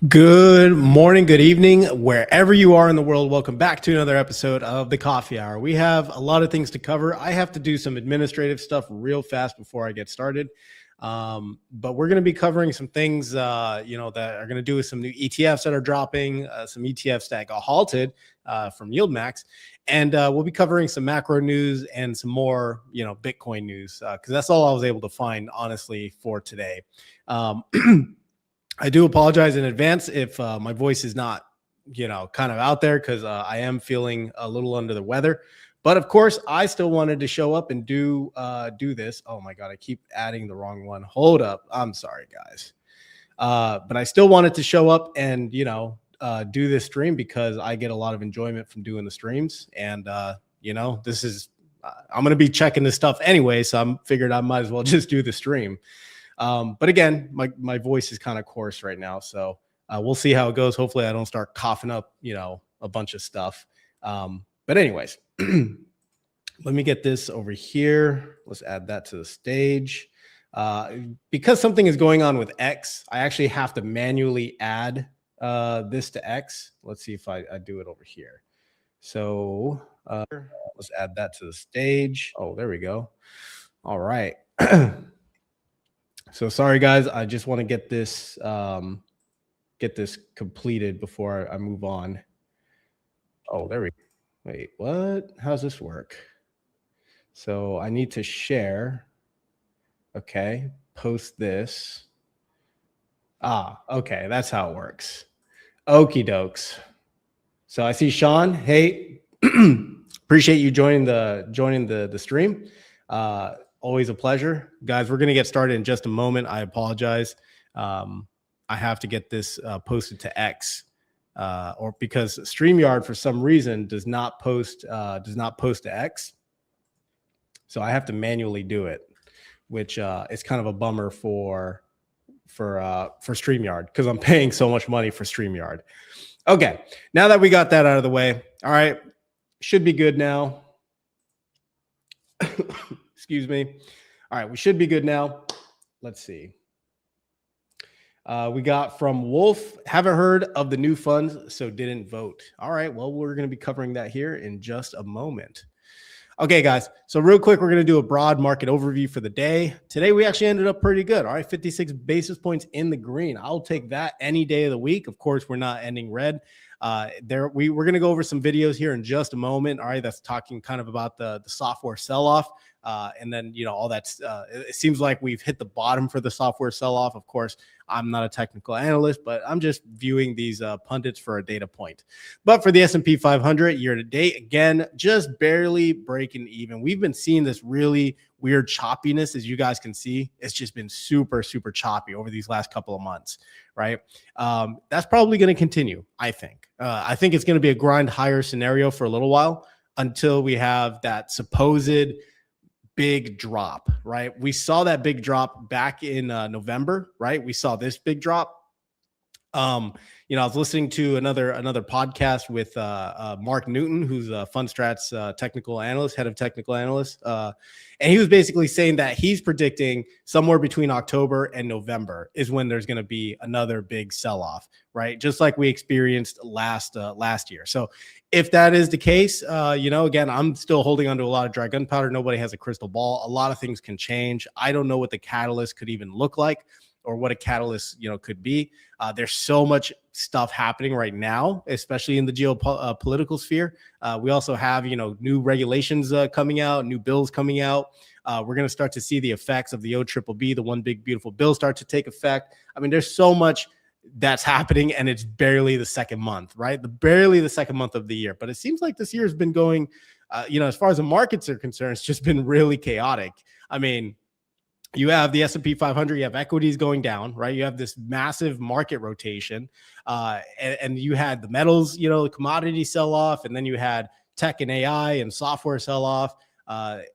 Good morning, good evening, wherever you are in the world. Welcome back to another episode of the Coffee Hour. We have a lot of things to cover. I have to do some administrative stuff real fast before I get started. But we're going to be covering some things, that are going to do with some new ETFs that are dropping, some ETFs that got halted from YIELDMAX. And we'll be covering some macro news and some more, Bitcoin news, because that's all I was able to find, honestly, for today. I do apologize in advance if my voice is not, kind of out there because I am feeling a little under the weather. But of course, I still wanted to show up and do this. Oh my God, I keep adding the wrong one. Hold up. I'm sorry, guys. But I still wanted to show up and, do this stream because I get a lot of enjoyment from doing the streams. And, this is, I'm going to be checking this stuff anyway. So I'm figured I might as well just do the stream. But again, my voice is kind of coarse right now, so we'll see how it goes. Hopefully I don't start coughing up, a bunch of stuff. But anyways, let me get this over here. Let's add that to the stage. Because something is going on with X, I actually have to manually add this to X. Let's see if I do it over here. So let's add that to the stage. Oh, there we go. All right. So sorry, guys. I just want to get this completed before I move on. Oh, there we go. Wait, what? How's this work? So I need to share. Okay, post this. Okay, that's how it works. Okie dokes. So I see Sean. Hey, appreciate you joining the stream. Always a pleasure, guys. We're going to get started in just a moment. I apologize. I have to get this posted to X, or because StreamYard for some reason does not post to X. So I have to manually do it, which is kind of a bummer for StreamYard because I'm paying so much money for StreamYard. Okay, now that we got that out of the way, all right, should be good now. Excuse me. All right, we should be good now. Let's see. We got from Wolf, haven't heard of the new funds, so didn't vote. All right, well, we're going to be covering that here in just a moment. Okay, guys, so real quick, we're going to do a broad market overview for the day. Today, we actually ended up pretty good. All right, 56 basis points in the green. I'll take that any day of the week. Of course, we're not ending red. We're going to go over some videos here in just a moment. All right, that's talking kind of about the software sell-off. And then, all that's, it seems like we've hit the bottom for the software sell-off. Of course, I'm not a technical analyst, but I'm just viewing these pundits for a data point. But for the S&P 500 year to date, again, just barely breaking even. We've been seeing this really weird choppiness, as you guys can see. It's just been super, super choppy over these last couple of months, right? That's probably going to continue, I think. I think it's going to be a grind higher scenario for a little while until we have that supposed big drop, right? We saw that big drop back in November, right? We saw this big drop. I was listening to another podcast with Mark Newton, who's a FundStrat's technical analyst, head of technical analyst. And he was basically saying that he's predicting somewhere between October and November is when there's going to be another big sell-off, right? Just like we experienced last year. So if that is the case, again, I'm still holding onto a lot of dry gunpowder. Nobody has a crystal ball. A lot of things can change. I don't know what the catalyst could even look like, or what a catalyst, could be. There's so much stuff happening right now, especially in the geopolitical sphere. We also have, new regulations coming out, new bills coming out. We're going to start to see the effects of the OBBB, the one big beautiful bill, start to take effect. I mean, there's so much that's happening, and it's barely the second month, right? Barely the second month of the year. But it seems like this year has been going, as far as the markets are concerned, it's just been really chaotic. I mean, you have the S&P 500, you have equities going down, right? You have this massive market rotation, and you had the metals, the commodity sell off, and then you had tech and AI and software sell off.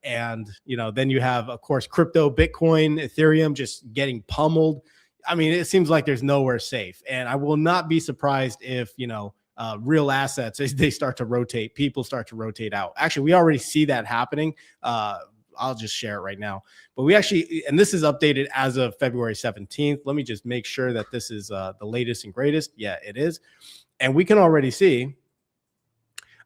And then you have, of course, crypto, Bitcoin, Ethereum just getting pummeled. I mean, it seems like there's nowhere safe. And I will not be surprised if, real assets, as they start to rotate, people start to rotate out. Actually, we already see that happening. I'll just share it right now. But we actually, and this is updated as of February 17th. Let me just make sure that this is the latest and greatest. Yeah, it is. And we can already see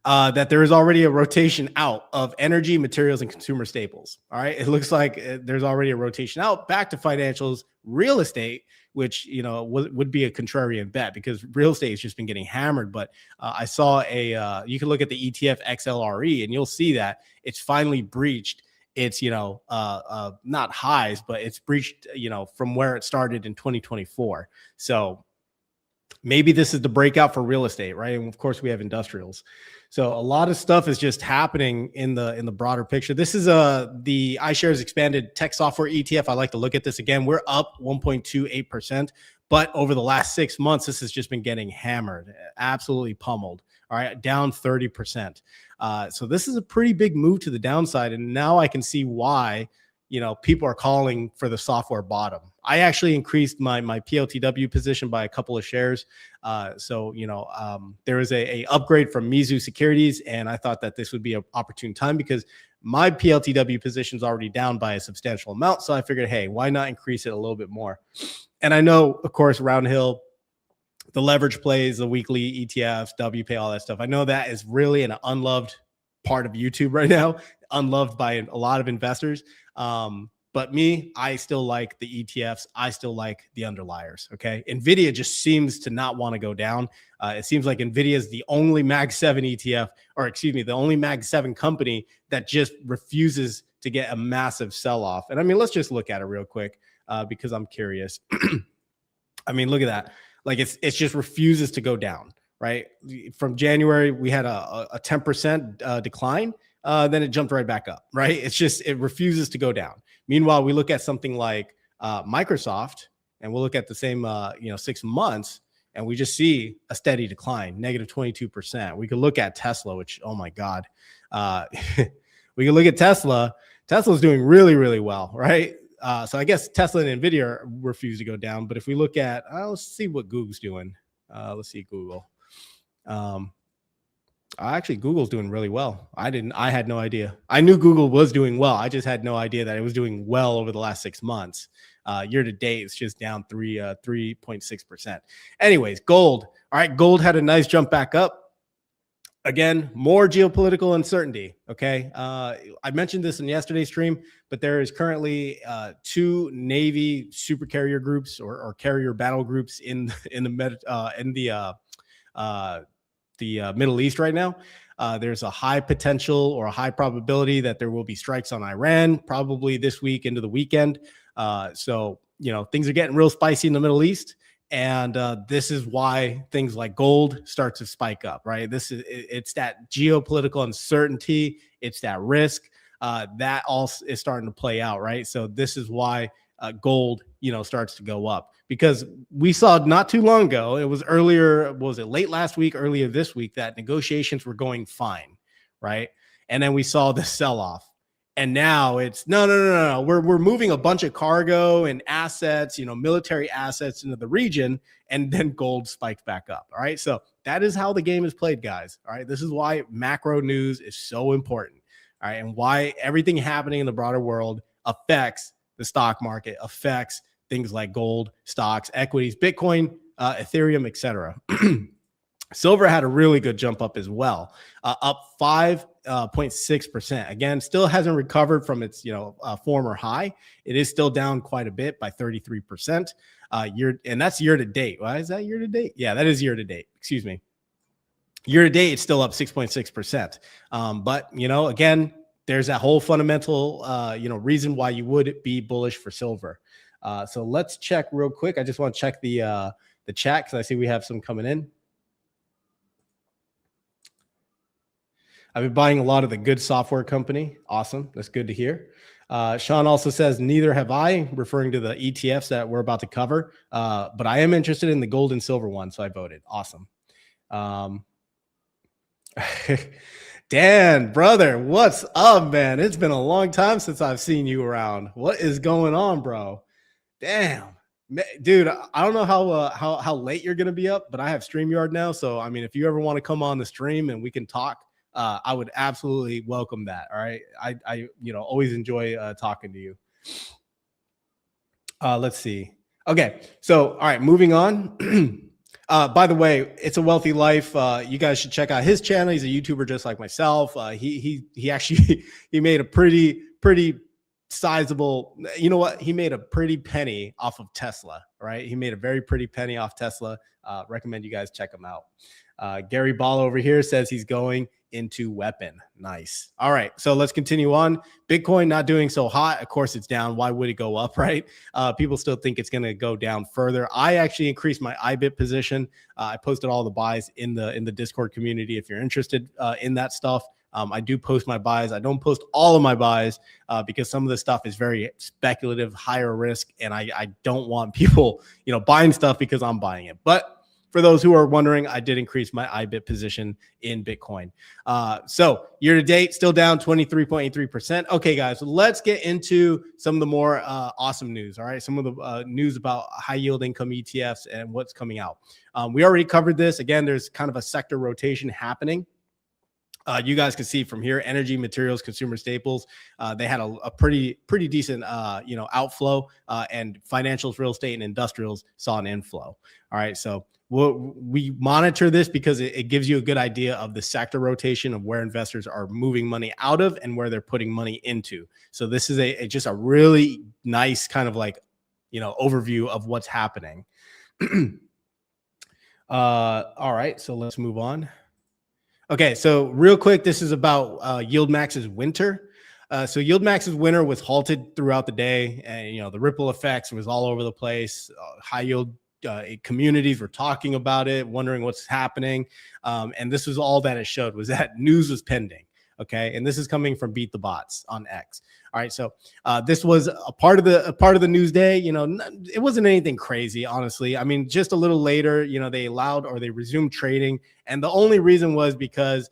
that there is already a rotation out of energy, materials, and consumer staples. All right. It looks like there's already a rotation out back to financials, real estate, which, you know, would be a contrarian bet because real estate has just been getting hammered. But I saw you can look at the ETF XLRE and you'll see that it's finally breached its, you know, not highs, but it's breached, you know, from where it started in 2024. So maybe this is the breakout for real estate, right? And of course we have industrials. So a lot of stuff is just happening in the broader picture. This is the iShares expanded tech software ETF. I like to look at this again. We're up 1.28%, but over the last 6 months, this has just been getting hammered, absolutely pummeled. All right, down 30%. So this is a pretty big move to the downside, and now I can see why, you know, people are calling for the software bottom. I actually increased my PLTW position by a couple of shares. So, you know, there was a upgrade from Mizu Securities, and I thought that this would be an opportune time because my PLTW position is already down by a substantial amount. So I figured, hey, why not increase it a little bit more? And I know, of course, Roundhill, the leverage plays, the weekly ETFs, WPay, all that stuff. I know that is really an unloved part of YouTube right now, unloved by a lot of investors. But me, I still like the ETFs. I still like the underliers. Okay. NVIDIA just seems to not want to go down. It seems like NVIDIA is the only Mag 7 ETF, or excuse me, the only Mag 7 company that just refuses to get a massive sell-off. And I mean, let's just look at it real quick because I'm curious. I mean, look at that. Like it just refuses to go down, right? From January, we had a 10% decline. Then it jumped right back up, right? It's just, it refuses to go down. Meanwhile, we look at something like Microsoft, and we'll look at the same, 6 months, and we just see a steady decline, negative 22%. We could look at Tesla, which, oh my God. We can look at Tesla. Tesla's doing really, really well, right? So I guess Tesla and NVIDIA refuse to go down. But if we look at, let's see what Google's doing. Let's see Google. Actually, Google's doing really well. I had no idea. I knew Google was doing well. I just had no idea that it was doing well over the last 6 months. Year to date, it's just down 3.6%. Anyways, gold. All right, gold had a nice jump back up. Again, more geopolitical uncertainty. Okay. I mentioned this in yesterday's stream, but there is currently 2 Navy super carrier groups or carrier battle groups in the Middle East right now. There's a high potential or a high probability that there will be strikes on Iran probably this week into the weekend. So, you know, things are getting real spicy in the Middle East. And this is why things like gold start to spike up, right? It's that geopolitical uncertainty. It's that risk that all is starting to play out, right? So this is why gold, starts to go up, because we saw not too long ago, it was earlier, was it late last week, earlier this week, that negotiations were going fine, right? And then we saw the sell-off. And now it's no. We're moving a bunch of cargo and assets, military assets into the region, and then gold spiked back up. All right. So that is how the game is played, guys. All right. This is why macro news is so important. All right. And why everything happening in the broader world affects the stock market, affects things like gold, stocks, equities, Bitcoin, Ethereum, etc. Silver had a really good jump up as well, up 5.6%. Again, still hasn't recovered from its former high. It is still down quite a bit by 33%. And that's year to date. Why is that year to date? Yeah, that is year to date. Excuse me. Year to date, it's still up 6.6%. But again, there's that whole fundamental reason why you would be bullish for silver. So let's check real quick. I just want to check the chat because I see we have some coming in. I've been buying a lot of the good software company. Awesome. That's good to hear. Sean also says, neither have I, referring to the ETFs that we're about to cover. But I am interested in the gold and silver one, so I voted. Awesome. Dan, brother, what's up, man? It's been a long time since I've seen you around. What is going on, bro? Damn. Dude, I don't know how late you're going to be up, but I have StreamYard now. So, I mean, if you ever want to come on the stream and we can talk, I would absolutely welcome that. All right. I always enjoy talking to you. Let's see. Okay. So, all right, moving on. By the way, It's a Wealthy Life. You guys should check out his channel. He's a YouTuber just like myself. He actually he made a pretty sizable. You know what? He made a pretty penny off of Tesla. Right? He made a very pretty penny off Tesla. Recommend you guys check him out. Gary Ball over here says he's going into weapon. Nice. All right. So let's continue on. Bitcoin not doing so hot. Of course it's down. Why would it go up, right? People still think it's going to go down further. I actually increased my IBIT position. I posted all the buys in the Discord community. If you're interested in that stuff, I do post my buys. I don't post all of my buys because some of the stuff is very speculative, higher risk. And I don't want people, buying stuff because I'm buying it. But for those who are wondering, I did increase my IBIT position in Bitcoin. So year to date, still down 23.83%. Okay, guys, so let's get into some of the more awesome news. All right, some of the news about high yield income ETFs and what's coming out. We already covered this. Again, there's kind of a sector rotation happening. You guys can see from here, energy, materials, consumer staples. They had a pretty decent, outflow, and financials, real estate, and industrials saw an inflow. All right, so we monitor this because it gives you a good idea of the sector rotation of where investors are moving money out of and where they're putting money into. So this is just a really nice kind of overview of what's happening. All right, so let's move on. Okay, so real quick, this is about YIELDMAX's winter. So YIELDMAX's winter was halted throughout the day, and the ripple effects was all over the place. High yield communities were talking about it, wondering what's happening, and this was all that it showed, was that news was pending. Okay, and this is coming from Beat the Bots on X. All right, so this was a part of the news day. It wasn't anything crazy, honestly. I mean, just a little later, they resumed trading, and the only reason was because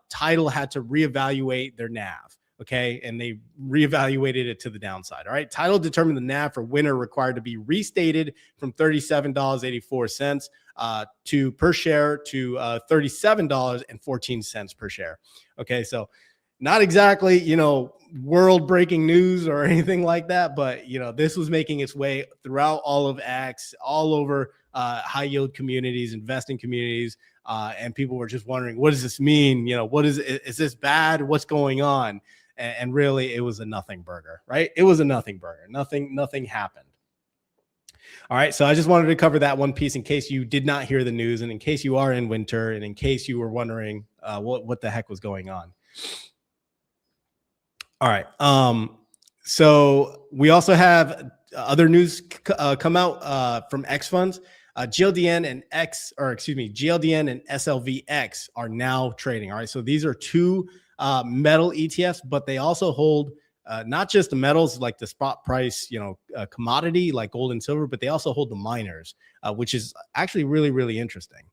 Tidal had to reevaluate their NAV. Okay, and they reevaluated it to the downside. All right, Tidal determined the NAV for winter required to be restated from $37.84 to per share to $37.14 per share. Okay, so not exactly world breaking news or anything like that, but this was making its way throughout all of X, all over high yield communities, investing communities, and people were just wondering, what does this mean? What is this bad? What's going on? And really, it was a nothing burger, right? It was a nothing burger. Nothing happened. All right, so I just wanted to cover that one piece in case you did not hear the news, and in case you are in winter, and in case you were wondering what the heck was going on. All right, so we also have other news come out from X funds. GLDN and GLDN and SLVX are now trading. All right, so these are two metal ETFs, but they also hold not just the metals like the spot price, commodity like gold and silver, but they also hold the miners, which is actually really interesting.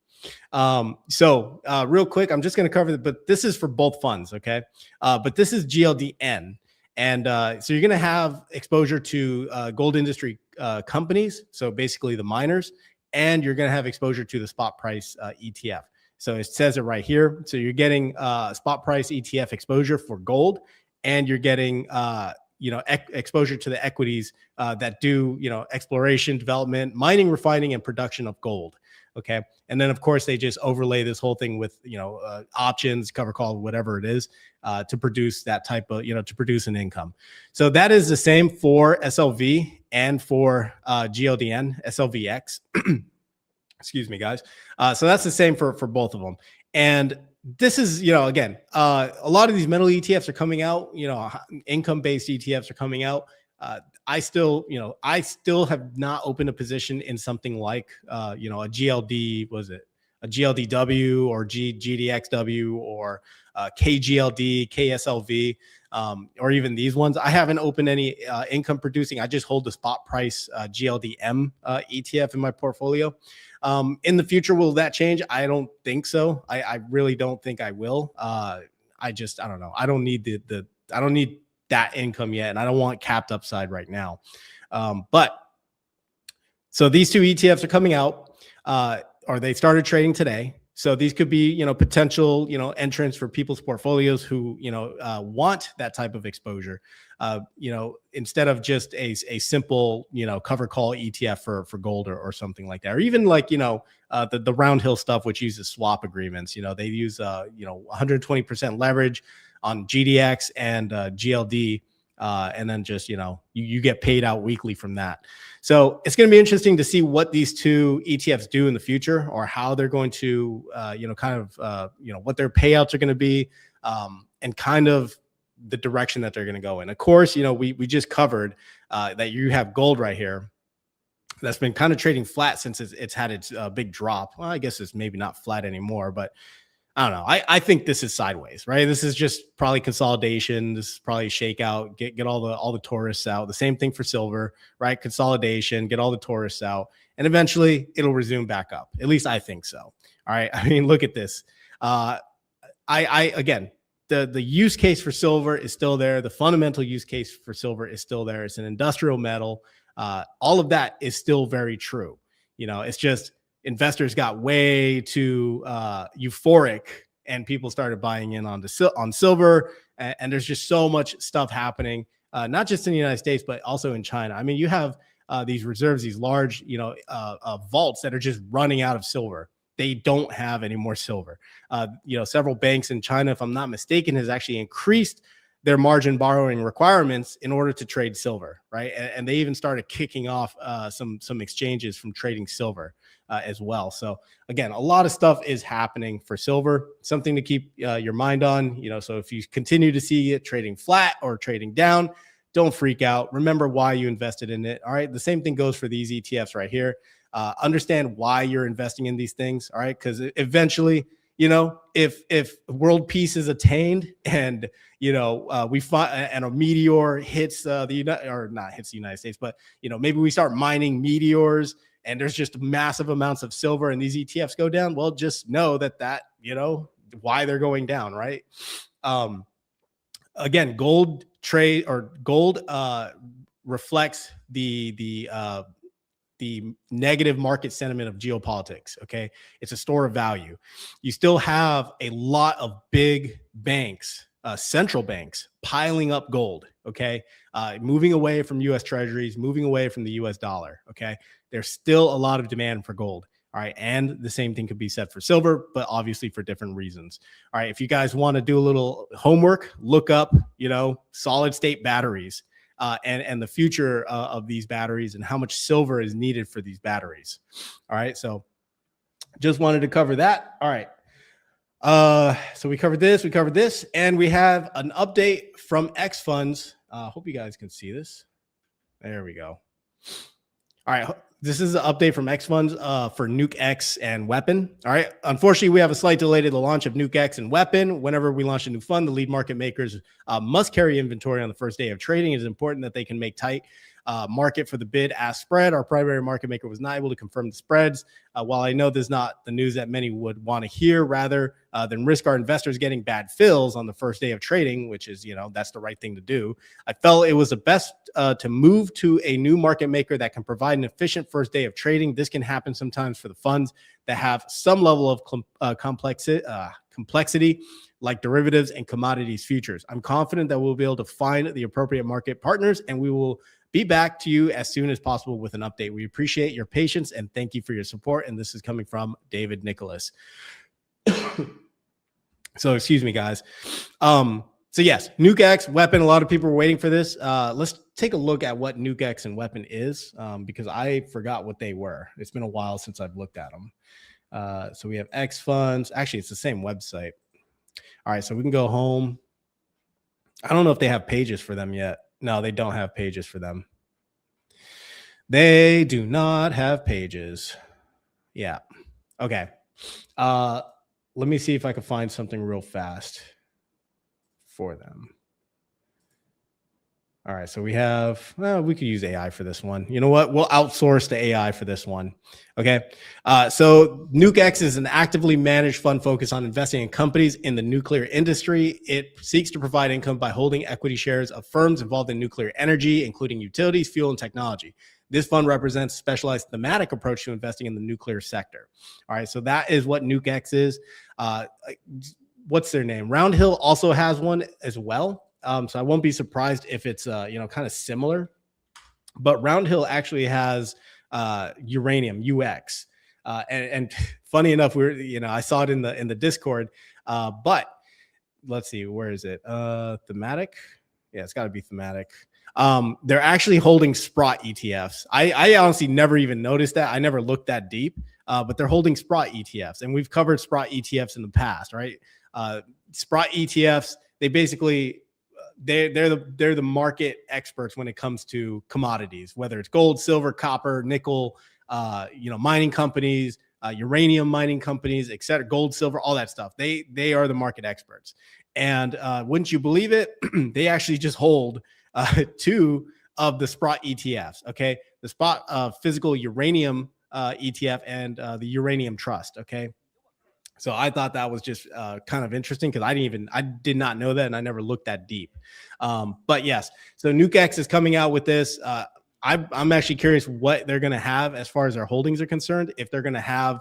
So real quick, I'm just going to cover it, but this is for both funds. Okay. But this is GLDN. And so you're going to have exposure to gold industry companies. So basically the miners, and you're going to have exposure to the spot price ETF. So it says it right here. So you're getting spot price ETF exposure for gold, and you're getting exposure to the equities that do exploration, development, mining, refining, and production of gold. Okay, and then of course they just overlay this whole thing with options, cover call, whatever it is, to produce that type of to produce an income. So that is the same for SLV and for GLDN, SLVX. Excuse me, guys. So that's the same for both of them. And this is, again, a lot of these metal ETFs are coming out, income-based ETFs are coming out. I still have not opened a position in something like, a GLD, a GLDW or GDXW or KGLD, KSLV, or even these ones. I haven't opened any income producing. I just hold the spot price GLDM ETF in my portfolio. In the future, will that change? I don't think so. I really don't think I will. I don't know. I don't need I don't need that income yet, and I don't want capped upside right now. But so these two ETFs are coming out, or they started trading today. So these could be, potential, entrants for people's portfolios who, want that type of exposure, instead of just a simple, cover call ETF for gold or something like that, or even like, the round hill stuff, which uses swap agreements. They use, 120% leverage on GDX and GLD. And then just, you get paid out weekly from that. So it's going to be interesting to see what these two ETFs do in the future, or how they're going to, what their payouts are going to be, and kind of the direction that they're going to go in. Of course, we just covered that you have gold right here that's been kind of trading flat since it's had its big drop. Well, I guess it's maybe not flat anymore, but I don't know. I think this is sideways, right? This is just probably consolidation. This is probably shakeout. Get all the tourists out. The same thing for silver, right? Consolidation. Get all the tourists out, and eventually it'll resume back up. At least I think so. All right. I mean, look at this. Again, the use case for silver is still there. The fundamental use case for silver is still there. It's an industrial metal. All of that is still very true. It's just investors got way too euphoric, and people started buying in on silver. And there's just so much stuff happening, not just in the United States, but also in China. I mean, you have these reserves, these large, vaults that are just running out of silver. They don't have any more silver. Several banks in China, if I'm not mistaken, has actually increased their margin borrowing requirements in order to trade silver, right? And they even started kicking off some exchanges from trading silver as well. So again, a lot of stuff is happening for silver. Something to keep your mind on. So if you continue to see it trading flat or trading down, don't freak out. Remember why you invested in it. All right. The same thing goes for these ETFs right here. Understand why you're investing in these things. All right. Because eventually, if world peace is attained, and we find and a meteor hits the United States, but maybe we start mining meteors and there's just massive amounts of silver and these ETFs go down. Well, just know that why they're going down, right? Again, gold reflects the negative market sentiment of geopolitics. Okay. It's a store of value. You still have a lot of big banks, central banks piling up gold. Okay. Moving away from US treasuries, moving away from the US dollar. Okay. There's still a lot of demand for gold. All right. And the same thing could be said for silver, but obviously for different reasons. All right. If you guys want to do a little homework, look up, solid state batteries. And the future of these batteries and how much silver is needed for these batteries. All right. So just wanted to cover that. All right. So we covered this, and we have an update from X Funds. Hope you guys can see this. There we go. All right. This is an update from X Funds for Nuke X and Weapon. All right. Unfortunately, we have a slight delay to the launch of Nuke X and Weapon. Whenever we launch a new fund, the lead market makers must carry inventory on the first day of trading. It is important that they can make tight market for the bid-ask spread. Our primary market maker was not able to confirm the spreads. While I know this is not the news that many would want to hear, rather than risk our investors getting bad fills on the first day of trading, which is, that's the right thing to do, I felt it was the best to move to a new market maker that can provide an efficient first day of trading. This can happen sometimes for the funds that have some level of complexity, like derivatives and commodities futures. I'm confident that we'll be able to find the appropriate market partners, and we will be back to you as soon as possible with an update. We appreciate your patience and thank you for your support. And this is coming from David Nicholas. So excuse me, guys. So yes, Nuke X, Weapon. A lot of people were waiting for this. Let's take a look at what Nuke X and Weapon is, because I forgot what they were. It's been a while since I've looked at them. So we have X Funds. Actually, it's the same website. All right, so we can go home. I don't know if they have pages for them yet. No, they don't have pages for them. They do not have pages. Yeah. Okay. Let me see if I can find something real fast for them. All right, so we have, we could use AI for this one. You know what? We'll outsource the AI for this one. Okay. So Nuke X is an actively managed fund focused on investing in companies in the nuclear industry. It seeks to provide income by holding equity shares of firms involved in nuclear energy, including utilities, fuel, and technology. This fund represents a specialized thematic approach to investing in the nuclear sector. All right, so that is what NukeX is. What's their name? Roundhill also has one as well. So I won't be surprised if it's kind of similar. But Roundhill actually has uranium UX, and funny enough, I saw it in the Discord. But let's see, where is it? Thematic. Yeah, it's got to be thematic. They're actually holding Sprott ETFs. I honestly never even noticed that. I never looked that deep, but they're holding Sprott ETFs, and we've covered Sprott ETFs in the past, right? Sprott ETFs, they basically they're the market experts when it comes to commodities, whether it's gold, silver, copper, nickel, mining companies, uranium mining companies, et cetera, gold, silver, all that stuff. They are the market experts. And wouldn't you believe it? They actually just hold 2 of the Sprott ETFs. Okay, the Sprott physical uranium ETF and the uranium trust. Okay. So I thought that was just kind of interesting because I did not know that, and I never looked that deep. But yes, so NukeX is coming out with this. I'm actually curious what they're going to have as far as their holdings are concerned. If they're going to have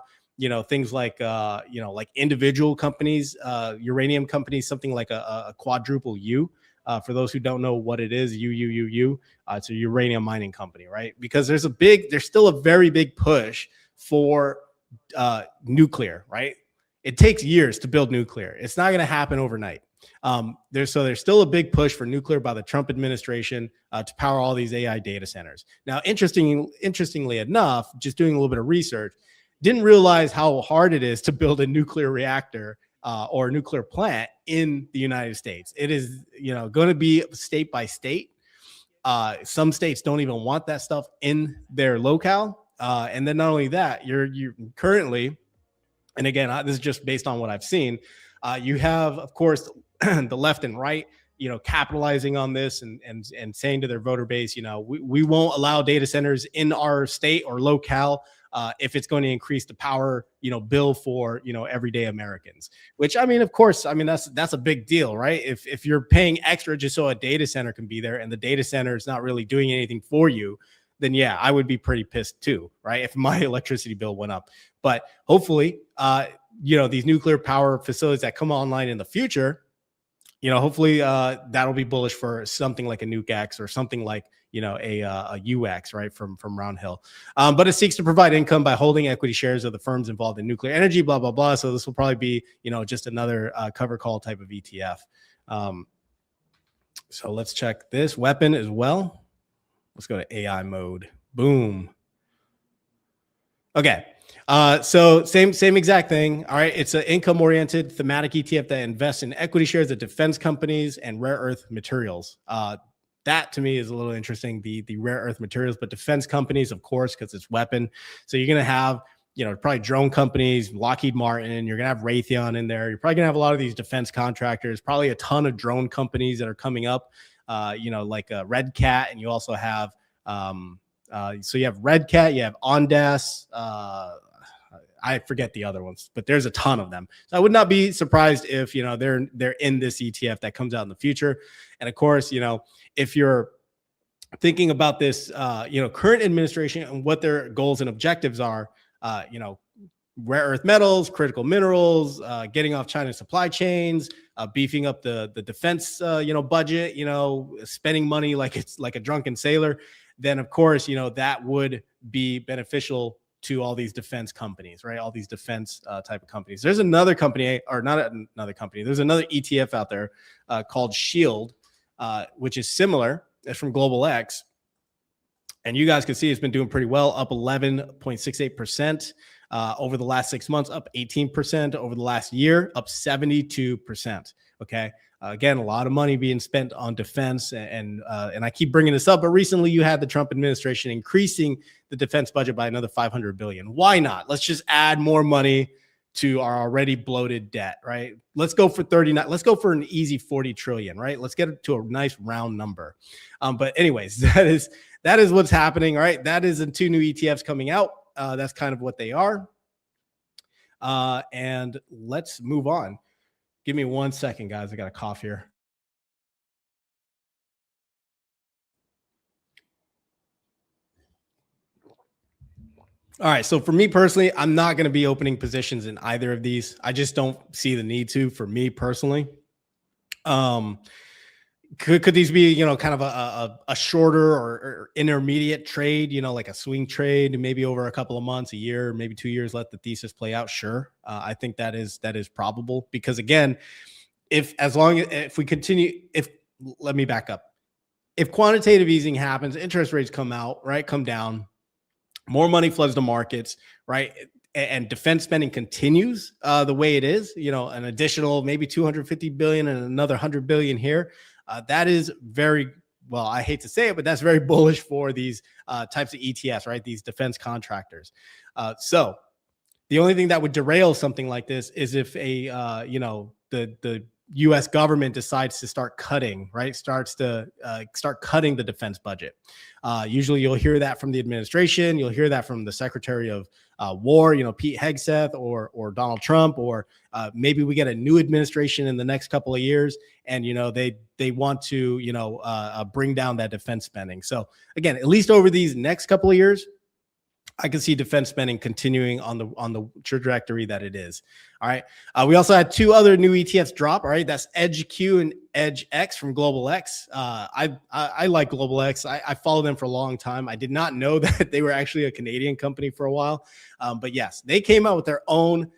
things like like individual companies, uranium companies, something like a quadruple U. For those who don't know what it is, it's a uranium mining company, right? Because there's still a very big push for nuclear, right? It takes years to build nuclear. It's not going to happen overnight. There's still a big push for nuclear by the Trump administration to power all these AI data centers. Now, interestingly enough, just doing a little bit of research, didn't realize how hard it is to build a nuclear reactor or a nuclear plant in the United States. It is, going to be state by state. Some states don't even want that stuff in their locale. And then not only that, you're currently, and again, this is just based on what I've seen. You have, of course, the left and right, capitalizing on this and saying to their voter base, we won't allow data centers in our state or locale if it's going to increase the power, bill for, everyday Americans. Which, of course, that's a big deal, right? If you're paying extra just so a data center can be there and the data center is not really doing anything for you, then yeah, I would be pretty pissed too, right? If my electricity bill went up. But hopefully, these nuclear power facilities that come online in the future, hopefully that'll be bullish for something like a NukeX or something like, a UX, right, from Roundhill. But it seeks to provide income by holding equity shares of the firms involved in nuclear energy, blah, blah, blah. So this will probably be, just another cover call type of ETF. So let's check this weapon as well. Let's go to AI mode. Boom. Okay. So same exact thing. All right. It's an income-oriented thematic ETF that invests in equity shares of defense companies and rare earth materials. That to me is a little interesting, the rare earth materials, but defense companies, of course, because it's weapon. So you're going to have, probably drone companies, Lockheed Martin, you're going to have Raytheon in there. You're probably going to have a lot of these defense contractors, probably a ton of drone companies that are coming up. Like Red Cat, and you also have so you have Red Cat, you have Ondas, I forget the other ones, but there's a ton of them. So I would not be surprised if they're in this ETF that comes out in the future. And of course, if you're thinking about this current administration and what their goals and objectives are, rare earth metals, critical minerals, getting off China's supply chains, beefing up the defense, budget, spending money like it's like a drunken sailor, then of course, that would be beneficial to all these defense companies, right? All these defense type of companies. There's another company, or not another company. There's another ETF out there called Shield, which is similar. It's from Global X. And you guys can see it's been doing pretty well, up 11.68%. Over the last 6 months, up 18%. Over the last year, up 72%. Okay. Again, a lot of money being spent on defense, and I keep bringing this up, but recently you had the Trump administration increasing the defense budget by another $500 billion. Why not? Let's just add more money to our already bloated debt, right? Let's go for 39. Let's go for an easy 40 trillion, right? Let's get it to a nice round number. But anyways, that is what's happening. All right. That is the 2 new ETFs coming out. That's kind of what they are. And let's move on. Give me 1 second, guys. I got a cough here. All right. So for me personally, I'm not going to be opening positions in either of these. I just don't see the need to, for me personally. Could these be, kind of a shorter or intermediate trade, like a swing trade, maybe over a couple of months, a year, maybe 2 years, let the thesis play out? Sure. I think that is probable, because again, if we continue, let me back up. If quantitative easing happens, interest rates come down, more money floods the markets, right? And defense spending continues the way it is, an additional maybe 250 billion and another 100 billion here. That is very, well, I hate to say it, but that's very bullish for these types of ETFs, right? These defense contractors. So the only thing that would derail something like this is if the U.S. government decides to start cutting, right? Start cutting the defense budget. Usually you'll hear that from the administration. You'll hear that from the Secretary of War, Pete Hegseth, or Donald Trump, or maybe we get a new administration in the next couple of years, and they want to bring down that defense spending. So again, at least over these next couple of years, I can see defense spending continuing on the trajectory that it is. All right. We also had two other new ETFs drop. All right. That's EdgeQ and EdgeX from Global X. I like Global X. I followed them for a long time. I did not know that they were actually a Canadian company for a while. But yes, they came out with their own,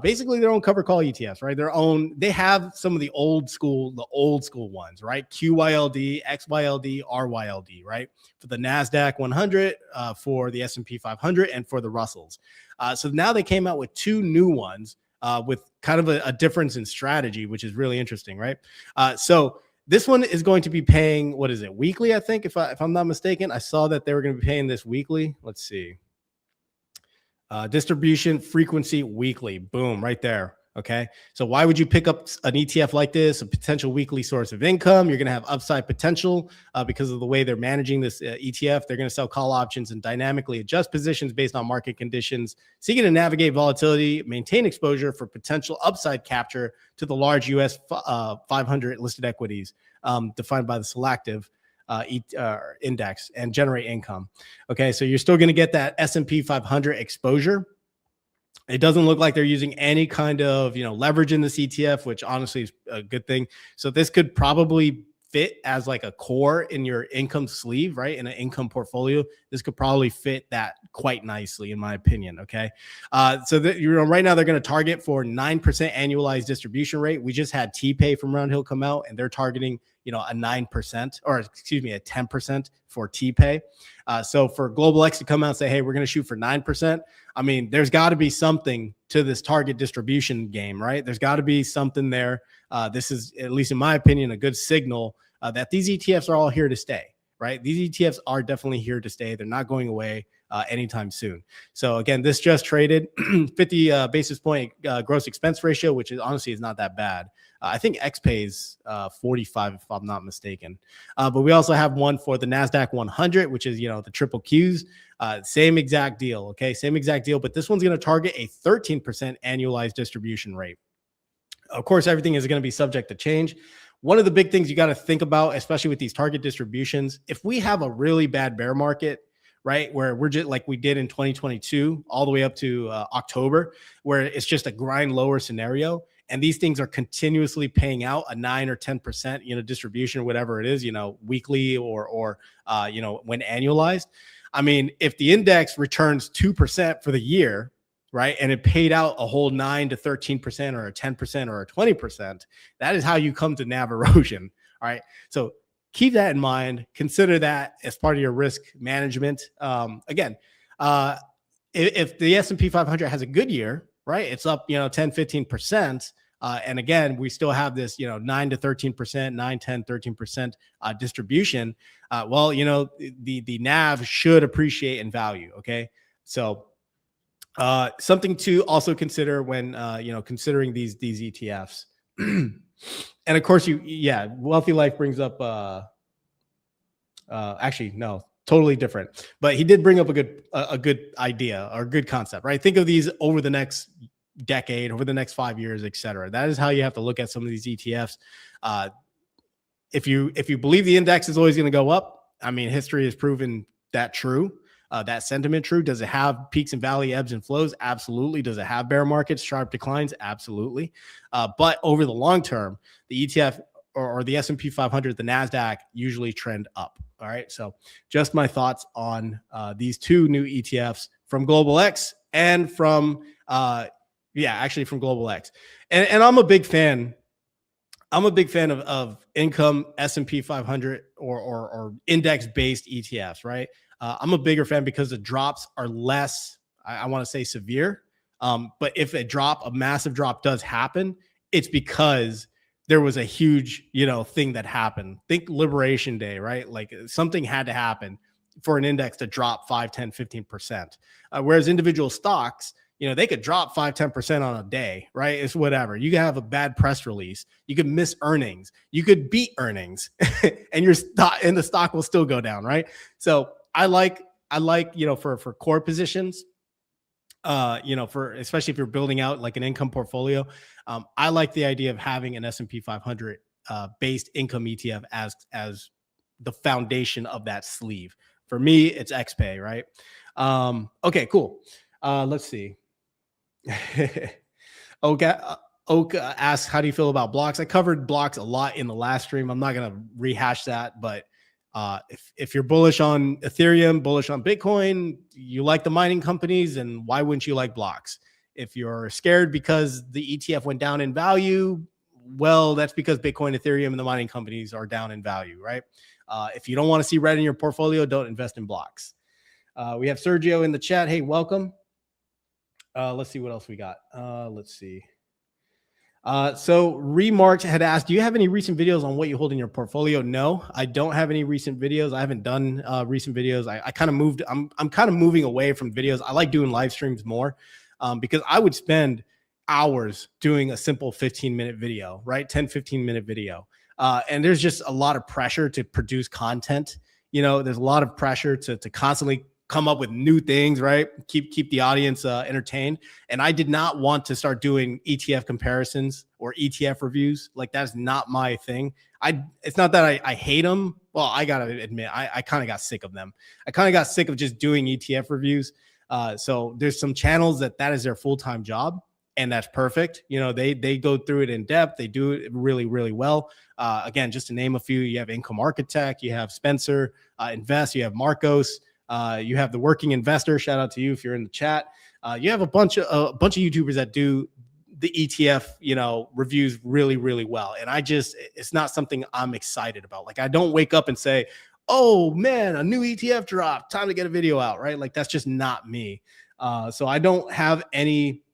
basically their own cover call ETFs, right? They have some of the old school ones, right? QYLD, XYLD, RYLD, right? For the NASDAQ 100, for the S&P 500, and for the Russells. So now they came out with two new ones with kind of a difference in strategy, which is really interesting, right? So this one is going to be paying, what is it, weekly, I think, if I'm not mistaken. I saw that they were going to be paying this weekly. Let's see. Distribution frequency weekly. Boom, right there. Okay. So why would you pick up an ETF like this, a potential weekly source of income? You're going to have upside potential because of the way they're managing this ETF. They're going to sell call options and dynamically adjust positions based on market conditions, seeking to navigate volatility, maintain exposure for potential upside capture to the large US 500 listed equities defined by the selective index, and generate income. Okay, so you're still going to get that S&P 500 exposure. It doesn't look like they're using any kind of leverage in this ETF, which honestly is a good thing. So this could probably fit as like a core in your income sleeve, right? In an income portfolio, this could probably fit that quite nicely, in my opinion. Okay, so right now they're going to target for 9% annualized distribution rate. We just had TPay from Roundhill come out, and they're targeting a 9%, or excuse me, a 10% for TPay. So for Global X to come out and say, hey, we're going to shoot for 9%. I mean, there's got to be something to this target distribution game, right? There's got to be something there. This is, at least in my opinion, a good signal that these ETFs are all here to stay, right? These ETFs are definitely here to stay. They're not going away anytime soon. So again, this just traded 50 basis point gross expense ratio, which is honestly is not that bad. I think X pays 45 if I'm not mistaken. But we also have one for the NASDAQ 100, which is, the triple Qs. Same exact deal. Okay. Same exact deal. But this one's going to target a 13% annualized distribution rate. Of course, everything is going to be subject to change. One of the big things you got to think about, especially with these target distributions, if we have a really bad bear market, right, where we're just like we did in 2022, all the way up to October, where it's just a grind lower scenario, and these things are continuously paying out a 9 or 10%, distribution, whatever it is, weekly or when annualized. I mean, if the index returns 2% for the year, right, and it paid out a whole 9 to 13% or a 10% or a 20%, that is how you come to NAV erosion. All right. So keep that in mind. Consider that as part of your risk management. Again, if the S&P 500 has a good year, right, it's up, 10, 15%. And again, we still have this, 9 to 13%, 9, 10, 13% distribution. Well, the NAV should appreciate in value. Okay. So something to also consider when, considering these ETFs. And of course, Wealthy Life brings up, actually, no, totally different. But he did bring up a good idea or a good concept, right? Think of these over the next decade, over the next 5 years, et cetera. That is how you have to look at some of these ETFs. If you believe the index is always going to go up, I mean, history has proven that true. that sentiment true? Does it have peaks and valley, ebbs and flows? Absolutely. Does it have bear markets, sharp declines? Absolutely. But over the long term, the ETF or the S&P 500, the NASDAQ usually trend up. All right. So just my thoughts on these two new ETFs from Global X and from, actually from Global X. And I'm a big fan. I'm a big fan of income S&P 500 or index-based ETFs, right? I'm a bigger fan because the drops are less, I want to say severe. But if a massive drop does happen, it's because there was a huge, thing that happened. Think Liberation Day, right? Like something had to happen for an index to drop 5, 10, 15%. Whereas individual stocks, they could drop 5, 10% on a day, right? It's whatever. You could have a bad press release. You could miss earnings. You could beat earnings and the stock will still go down, right? So I like, for core positions, for especially if you're building out like an income portfolio, I like the idea of having an S&P 500 based income ETF as the foundation of that sleeve. For me, it's XPay, right? Okay, cool. Let's see. Oka asks, how do you feel about blocks? I covered blocks a lot in the last stream. I'm not going to rehash that, but if you're bullish on Ethereum, bullish on Bitcoin, you like the mining companies, and why wouldn't you like blocks? If you're scared because the ETF went down in value, well, that's because Bitcoin, Ethereum, and the mining companies are down in value, right? If you don't want to see red in your portfolio, don't invest in blocks. We have Sergio in the chat. Hey, welcome. Let's see what else we got. Let's see. So Remarked had asked, do you have any recent videos on what you hold in your portfolio? No, I don't have any recent videos. I haven't done recent videos. I kind of moved. I'm kind of moving away from videos. I like doing live streams more because I would spend hours doing a simple 15-minute video, right? 10, 15-minute video. And there's just a lot of pressure to produce content. There's a lot of pressure to constantly come up with new things, right? Keep the audience entertained. And I did not want to start doing ETF comparisons or ETF reviews. Like, that's not my thing. It's not that I hate them. Well, I gotta admit, I kind of got sick of them. I kind of got sick of just doing ETF reviews. So there's some channels that is their full-time job, and that's perfect. They go through it in depth. They do it really, really well. Again, just to name a few, you have Income Architect, you have Spencer Invest, you have Marcos. You have the Working Investor. Shout out to you if you're in the chat. You have a bunch of YouTubers that do the ETF, reviews really, really well. And it's not something I'm excited about. Like, I don't wake up and say, oh man, a new ETF dropped, time to get a video out, right? Like, that's just not me. So I don't have any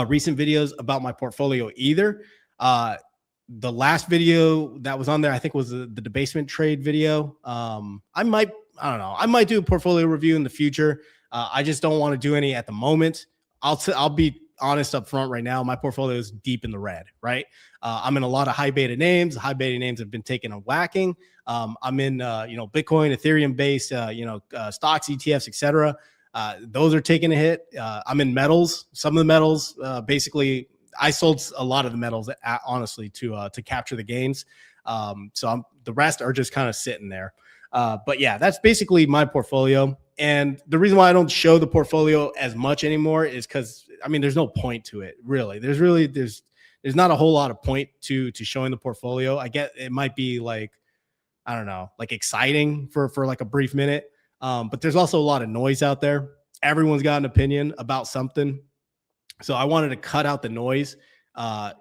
recent videos about my portfolio either. The last video that was on there, I think, was the debasement trade video. I don't know. I might do a portfolio review in the future. I just don't want to do any at the moment. I'll be honest up front right now. My portfolio is deep in the red, right? I'm in a lot of high beta names. High beta names have been taken a whacking. I'm in, Bitcoin, Ethereum based, stocks, ETFs, etc. Those are taking a hit. I'm in metals. Some of the metals, basically, I sold a lot of the metals, honestly, to capture the gains. So the rest are just kind of sitting there. But yeah, that's basically my portfolio. And the reason why I don't show the portfolio as much anymore is because, there's no point to it, really. There's not a whole lot of point to showing the portfolio. I get it might be like, I don't know, like exciting for like a brief minute. But there's also a lot of noise out there. Everyone's got an opinion about something. So I wanted to cut out the noise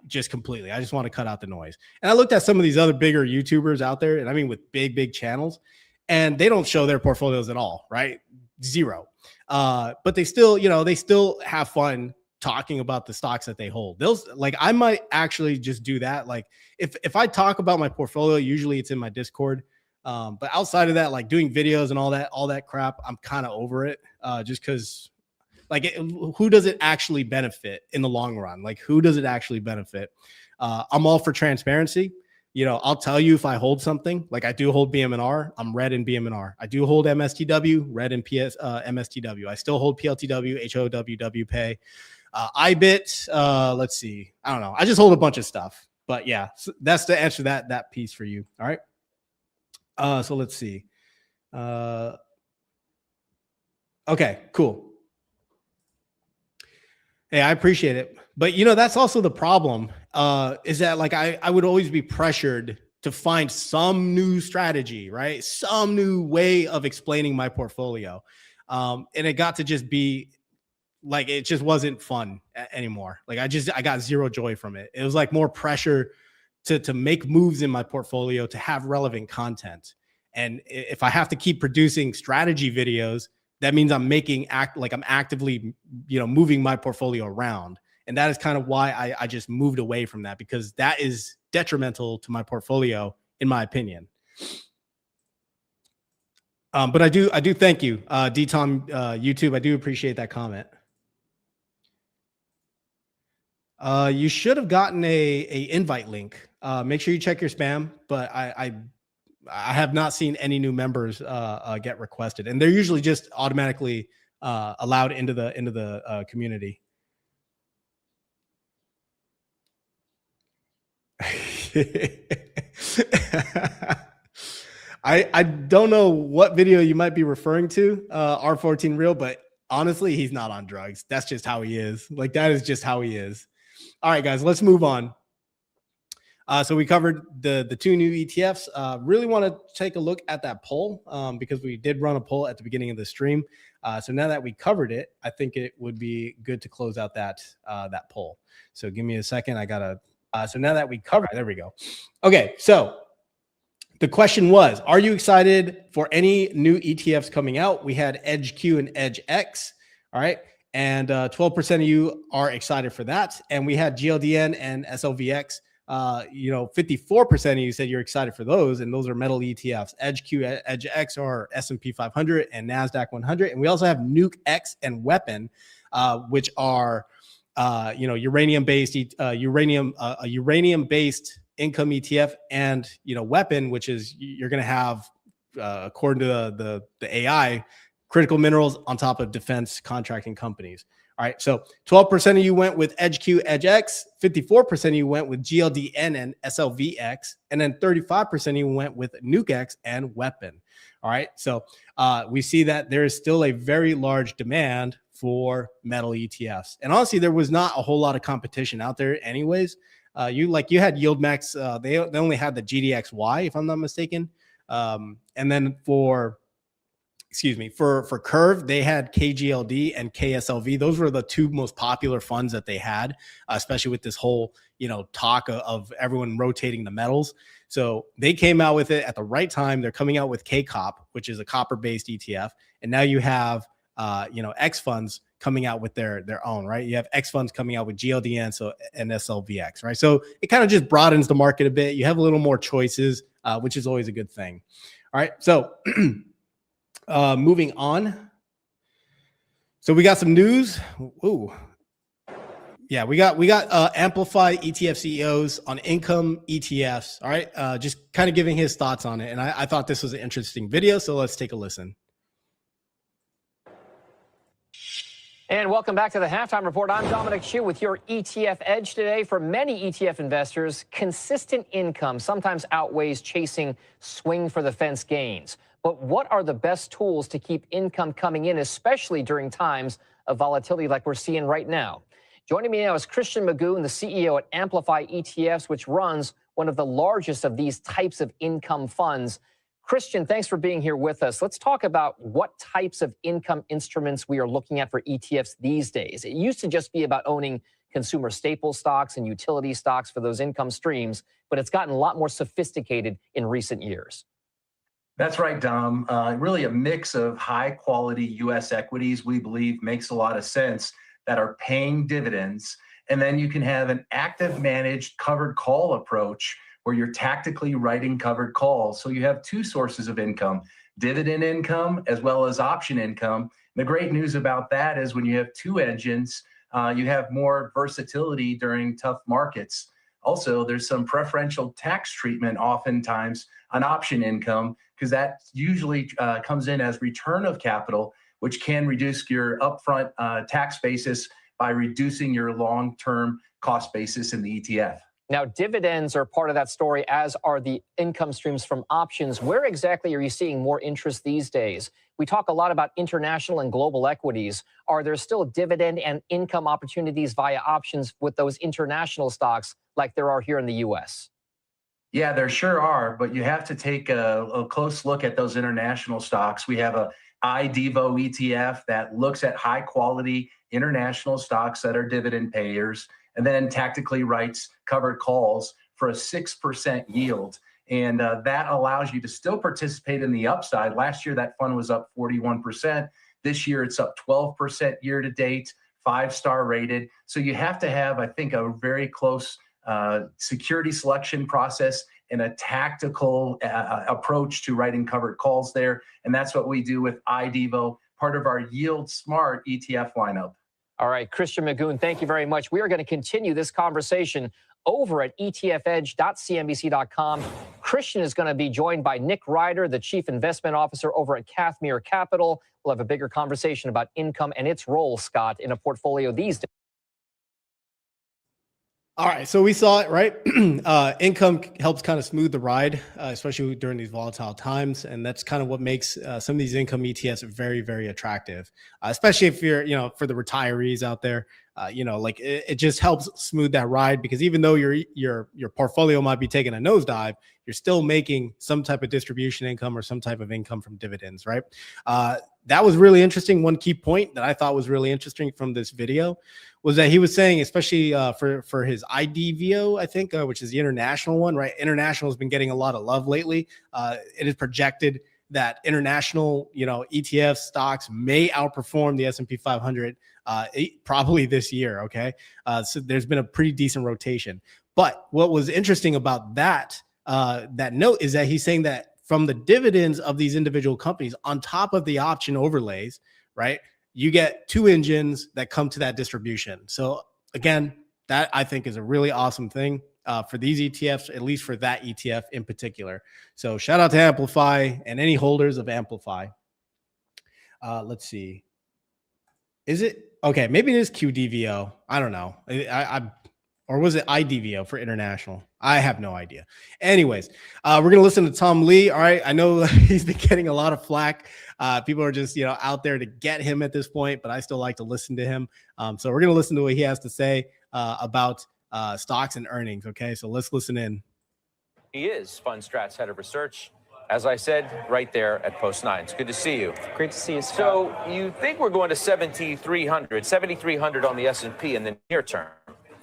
just completely. I just want to cut out the noise. And I looked at some of these other bigger YouTubers out there, and with big channels, and they don't show their portfolios at all, right? Zero. But they still, they still have fun talking about the stocks that they hold. I might actually just do that. Like, if I talk about my portfolio, usually it's in my Discord. But outside of that, like doing videos and all that crap, I'm kind of over it. Just because, who does it actually benefit in the long run? Like, who does it actually benefit? I'm all for transparency. I'll tell you if I hold something. Like, I do hold BM&R. I'm red in BM&R. I do hold MSTW, red in MSTW. I still hold PLTW, HOW, WPay, IBIT. Let's see. I don't know. I just hold a bunch of stuff. But yeah, so that's the answer to that piece for you. All right. So let's see. Okay, cool. Hey, I appreciate it. But you know, that's also the problem, is that like I would always be pressured to find some new strategy, right? Some new way of explaining my portfolio. And it got to just be like, it just wasn't fun anymore. Like I got zero joy from it. It was like more pressure to make moves in my portfolio, to have relevant content. And if I have to keep producing strategy videos, that means I'm I'm actively, you know, moving my portfolio around. And that is kind of why I just moved away from that, because that is detrimental to my portfolio, in my opinion. But I do thank you, D-Tom, YouTube. I do appreciate that comment. You should have gotten a invite link. Make sure you check your spam, but I have not seen any new members get requested, and they're usually just automatically allowed into the community. I don't know what video you might be referring to, R14 Real, but honestly, he's not on drugs. That's just how he is. Like, that is just how he is. All right, guys, let's move on. So we covered the two new ETFs. Really want to take a look at that poll, because we did run a poll at the beginning of the stream. So now that we covered it, I think it would be good to close out that poll. So give me a second. I gotta. So now that we covered, there we go. Okay, so the question was, are you excited for any new ETFs coming out? We had Edge Q and Edge X. All right. And 12% of you are excited for that. And we had GLDN and SLVX. 54% of you said you're excited for those, and those are metal ETFs. Edge Q, Edge X are S&P 500 and NASDAQ 100. And we also have Nuke X and Weapon, which are, uranium-based, uranium-based income ETF, and, Weapon, which is you're going to have, according to the AI, critical minerals on top of defense contracting companies. All right, so 12% of you went with Edge Q, Edge X, 54% of you went with GLDN and SLVX, and then 35% of you went with Nuke X and Weapon. All right, so we see that there is still a very large demand for metal ETFs. And honestly, there was not a whole lot of competition out there anyways. You had YIELDMAX, they only had the GDXY, if I'm not mistaken. And then for Curve, they had KGLD and KSLV. Those were the two most popular funds that they had, especially with this whole, talk of everyone rotating the metals. So they came out with it at the right time. They're coming out with KCOP, which is a copper-based ETF. And now you have, X funds coming out with their own, right? You have X funds coming out with GLDN and SLVX, right? So it kind of just broadens the market a bit. You have a little more choices, which is always a good thing. All right, so moving on. So we got some news. Ooh. Yeah, we got Amplify ETF CEOs on income ETFs. All right, just kind of giving his thoughts on it. And I thought this was an interesting video, so let's take a listen. And welcome back to the Halftime Report. I'm Dominic Chu with your ETF Edge today. For many ETF investors, consistent income sometimes outweighs chasing swing for the fence gains. But what are the best tools to keep income coming in, especially during times of volatility like we're seeing right now? Joining me now is Christian Magoon, the CEO at Amplify ETFs, which runs one of the largest of these types of income funds. Christian, thanks for being here with us. Let's talk about what types of income instruments we are looking at for ETFs these days. It used to just be about owning consumer staple stocks and utility stocks for those income streams, but it's gotten a lot more sophisticated in recent years. That's right, Dom. Really a mix of high quality U.S. equities, we believe makes a lot of sense, that are paying dividends. And then you can have an active managed covered call approach where you're tactically writing covered calls. So you have two sources of income, dividend income as well as option income. And the great news about that is when you have two engines, you have more versatility during tough markets. Also, there's some preferential tax treatment oftentimes on option income, because that usually comes in as return of capital, which can reduce your upfront tax basis by reducing your long-term cost basis in the ETF. Now, dividends are part of that story, as are the income streams from options. Where exactly are you seeing more interest these days? We talk a lot about international and global equities. Are there still dividend and income opportunities via options with those international stocks like there are here in the U.S.? Yeah, there sure are, but you have to take a close look at those international stocks. We have a IDEVO ETF that looks at high quality international stocks that are dividend payers, and then tactically writes covered calls for a 6% yield. And that allows you to still participate in the upside. Last year, that fund was up 41%. This year, it's up 12% year to date, 5-star rated. So you have to have, I think, a very close security selection process and a tactical approach to writing covered calls there. And that's what we do with IDEVO, part of our Yield Smart ETF lineup. All right, Christian Magoon, thank you very much. We are going to continue this conversation over at etfedge.cnbc.com. Christian is going to be joined by Nick Ryder, the Chief Investment Officer over at Cathmere Capital. We'll have a bigger conversation about income and its role, Scott, in a portfolio these days. All right, so we saw it, right? Income helps kind of smooth the ride, especially during these volatile times, and that's kind of what makes some of these income ETFs very, very attractive, especially if you're, for the retirees out there. Like it just helps smooth that ride, because even though your portfolio might be taking a nosedive, you're still making some type of distribution income or some type of income from dividends, right? That was really interesting. One key point that I thought was really interesting from this video was that he was saying, especially for his IDVO, I think, which is the international one, right? International has been getting a lot of love lately. It is projected that international, ETF stocks may outperform the S&P 500 probably this year. Okay, so there's been a pretty decent rotation. But what was interesting about that note is that he's saying that from the dividends of these individual companies, on top of the option overlays, right, you get two engines that come to that distribution. So again, that I think is a really awesome thing for these ETFs, at least for that ETF in particular. So shout out to Amplify and any holders of Amplify. Let's see. Is it okay? Maybe it is QDVO. I don't know. Or was it IDVO for international? I have no idea. Anyways, we're going to listen to Tom Lee. All right. I know he's been getting a lot of flack. People are just, out there to get him at this point, but I still like to listen to him. So we're going to listen to what he has to say about stocks and earnings. Okay. So let's listen in. He is Fund Strats Head of Research, as I said, right there at Post 9. It's good to see you. Great to see you, Scott. So you think we're going to 7,300 on the S&P in the near term?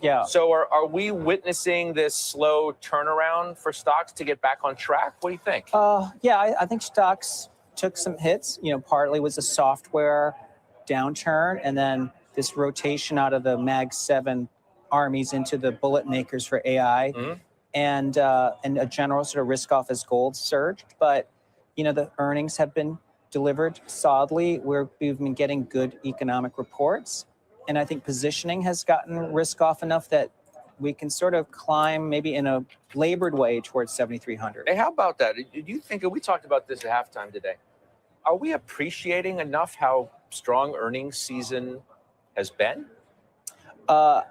Yeah. So are we witnessing this slow turnaround for stocks to get back on track? What do you think? Yeah, I think stocks took some hits. Partly was a software downturn, and then this rotation out of the Mag 7 armies into the bullet makers for AI, and a general sort of risk off as gold surged. But the earnings have been delivered solidly. We've been getting good economic reports. And I think positioning has gotten risk off enough that we can sort of climb maybe in a labored way towards 7,300. Hey, how about that? Do you think, we talked about this at halftime today, are we appreciating enough how strong earnings season has been? I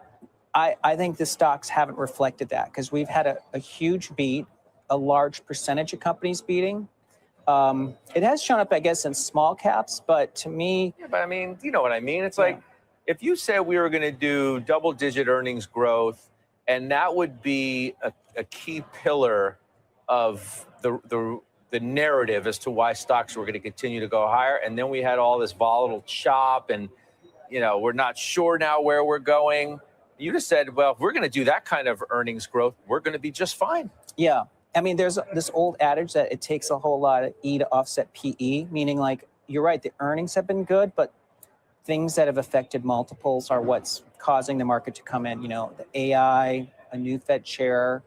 think the stocks haven't reflected that, because we've had a huge beat, a large percentage of companies beating. It has shown up, I guess, in small caps, but to me... Yeah, but I mean, you know what I mean? It's like, if you said we were going to do double-digit earnings growth, and that would be a key pillar of the narrative as to why stocks were going to continue to go higher, and then we had all this volatile chop, and we're not sure now where we're going. You just said, well, if we're going to do that kind of earnings growth, we're going to be just fine. Yeah. I mean, there's this old adage that it takes a whole lot of E to offset PE, meaning, like, you're right, the earnings have been good, but things that have affected multiples are what's causing the market to come in. The AI, a new Fed chair,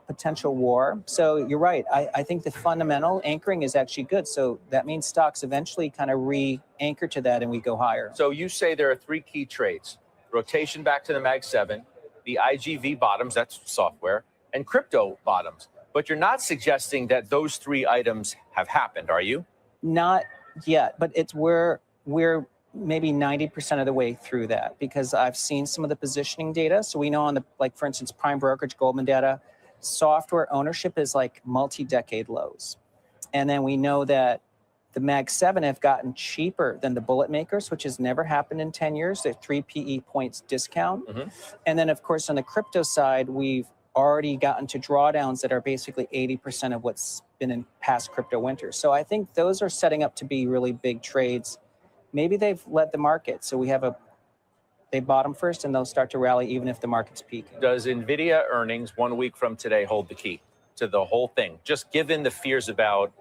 potential war. So you're right. I think the fundamental anchoring is actually good. So that means stocks eventually kind of re-anchor to that and we go higher. So you say there are three key trades: rotation back to the Mag 7, the IGV bottoms, that's software, and crypto bottoms. But you're not suggesting that those three items have happened, are you? Not yet, but it's we're maybe 90% of the way through that, because I've seen some of the positioning data. So we know on the, like, for instance, prime brokerage, Goldman data, software ownership is like multi-decade lows. And then we know that the Mag 7 have gotten cheaper than the bullet makers, which has never happened in 10 years. They're 3 PE points discount. And then, of course, on the crypto side, we've already gotten to drawdowns that are basically 80% of what's been in past crypto winters. So I think those are setting up to be really big trades. Maybe they've led the market. So we have they bottom first and they'll start to rally even if the market's peaking. Does NVIDIA earnings 1 week from today hold the key to the whole thing? Just given the fears about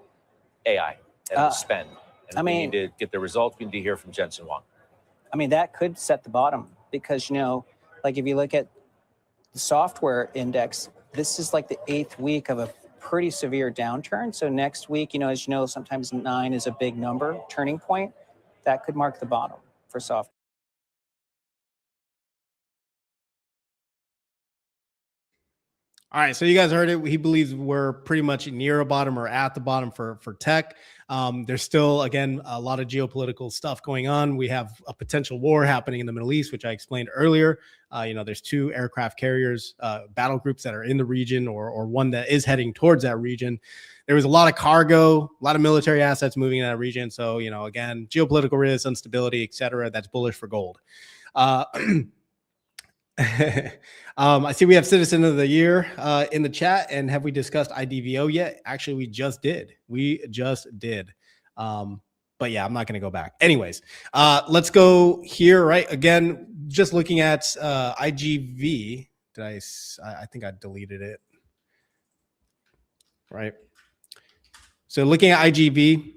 AI and the spend. And we need to get the results. We need to hear from Jensen Huang. I mean, that could set the bottom because, you know, like if you look at the software index, this is like the 8th week of a pretty severe downturn. So next week, you know, as you know, sometimes 9 is a big number, turning point. That could mark the bottom for software. All right, so you guys heard it. He believes we're pretty much near a bottom or at the bottom for tech. There's still, again, a lot of geopolitical stuff going on. We have a potential war happening in the Middle East, which I explained earlier. You know, there's 2 aircraft carriers, battle groups that are in the region or one that is heading towards that region. There was a lot of cargo, a lot of military assets moving in that region. So, you know, again, geopolitical risk, instability, et cetera, that's bullish for gold. I see we have Citizen of the Year in the chat. And have we discussed IDVO yet? Actually, we just did. But yeah, I'm not going to go back. Anyways, let's go here, right? Again, just looking at IGV. I think I deleted it. Right. So looking at IGV,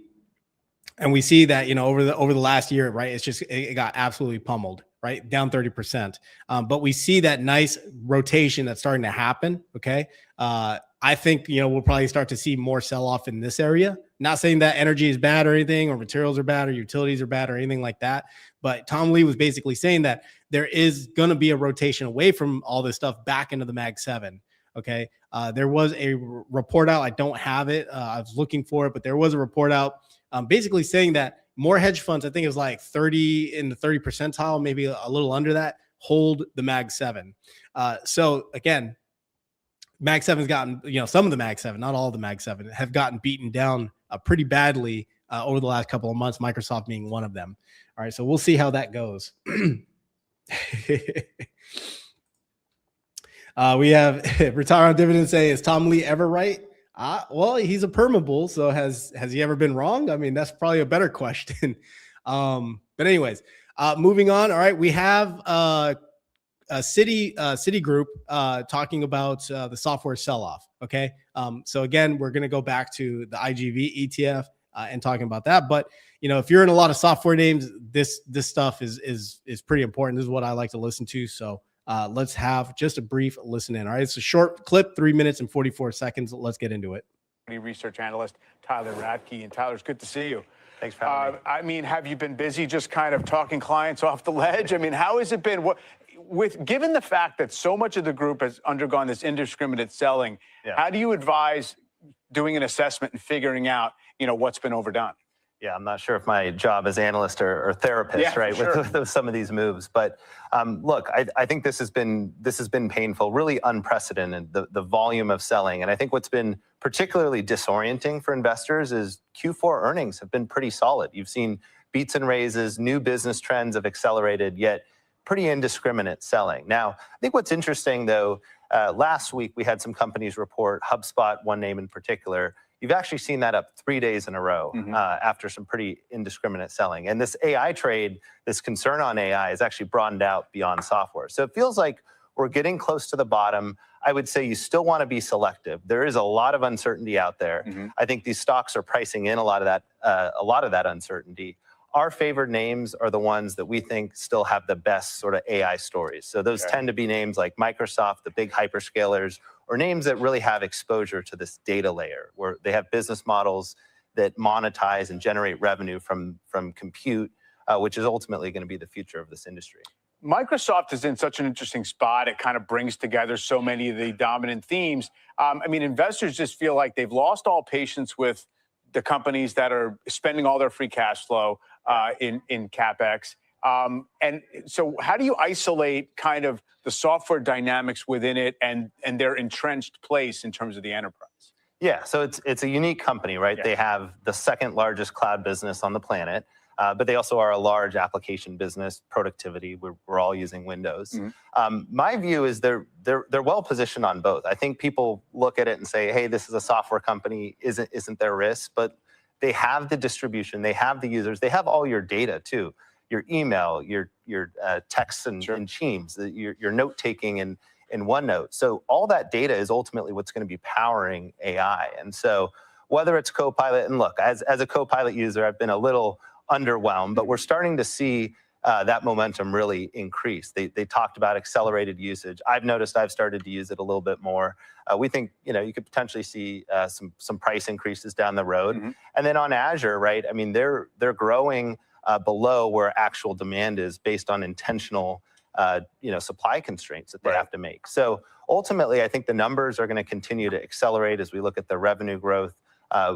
and we see that, you know, over the last year, right, it's just, it got absolutely pummeled, right? Down 30%. But we see that nice rotation that's starting to happen. Okay. I think, you know, we'll probably start to see more sell-off in this area. Not saying that energy is bad or anything, or materials are bad, or utilities are bad, or anything like that. But Tom Lee was basically saying that there is going to be a rotation away from all this stuff back into the Mag 7. Okay. There was a report out. I don't have it. I was looking for it, but there was a report out basically saying that more hedge funds, I think it was like 30 in the 30 percentile, maybe a little under that, hold the Mag 7. So again, Mag 7 has gotten, you know, some of the Mag 7, not all of the Mag 7, have gotten beaten down pretty badly over the last couple of months, Microsoft being one of them. All right, so we'll see how that goes. We have Retire on Dividends say, is Tom Lee ever right? Well, he's a perma-bull, so has he ever been wrong? I mean, that's probably a better question. But anyways, moving on. All right, we have Citigroup talking about the software sell-off. Okay, so again, we're going to go back to the IGV ETF and talking about that. But you know, if you're in a lot of software names, this stuff is pretty important. This is what I like to listen to. So let's have just a brief listen in. All right, it's a short clip, 3 minutes and 44 seconds. Let's get into it. Research analyst Tyler Radke, and Tyler, it's good to see you. Thanks for having me. I mean, have you been busy just kind of talking clients off the ledge? I mean, how has it been? Given the fact that so much of the group has undergone this indiscriminate selling, how do you advise doing an assessment and figuring out, you know, what's been overdone? Yeah, I'm not sure if my job as analyst or therapist, right, sure. with some of these moves. But look, I think this has been painful, really unprecedented, the volume of selling. And I think what's been particularly disorienting for investors is Q4 earnings have been pretty solid. You've seen beats and raises, new business trends have accelerated, yet pretty indiscriminate selling. Now, I think what's interesting, though, last week we had some companies report, HubSpot, one name in particular. You've actually seen that up 3 days in a row after some pretty indiscriminate selling. And this AI trade, this concern on AI is actually broadened out beyond software. So it feels like we're getting close to the bottom. I would say you still want to be selective. There is a lot of uncertainty out there. I think these stocks are pricing in a lot of that uncertainty. Our favored names are the ones that we think still have the best sort of AI stories. So those tend to be names like Microsoft, the big hyperscalers, or names that really have exposure to this data layer, where they have business models that monetize and generate revenue from compute, which is ultimately going to be the future of this industry. Microsoft is in such an interesting spot. It kind of brings together so many of the dominant themes. I mean, investors just feel like they've lost all patience with the companies that are spending all their free cash flow. in CapEx. And so how do you isolate kind of the software dynamics within it and their entrenched place in terms of the enterprise? Yeah, so it's a unique company, right? Yeah. They have the second largest cloud business on the planet, but they also are a large application business, productivity. We're all using Windows. Mm-hmm. My view is they're well positioned on both. I think people look at it and say, hey, this is a software company, isn't there risk? But they have the distribution, they have the users, they have all your data too, your email, your texts and Teams, your note taking in OneNote. So all that data is ultimately what's going to be powering AI. And so whether it's Copilot, and look, as a Copilot user, I've been a little underwhelmed, but we're starting to see that momentum really increase. They talked about accelerated usage. I've noticed I've started to use it a little bit more. We think, you could potentially see some price increases down the road. Mm-hmm. And then on Azure, right? I mean, they're growing below where actual demand is based on intentional supply constraints that they have to make. So ultimately, I think the numbers are going to continue to accelerate as we look at the revenue growth.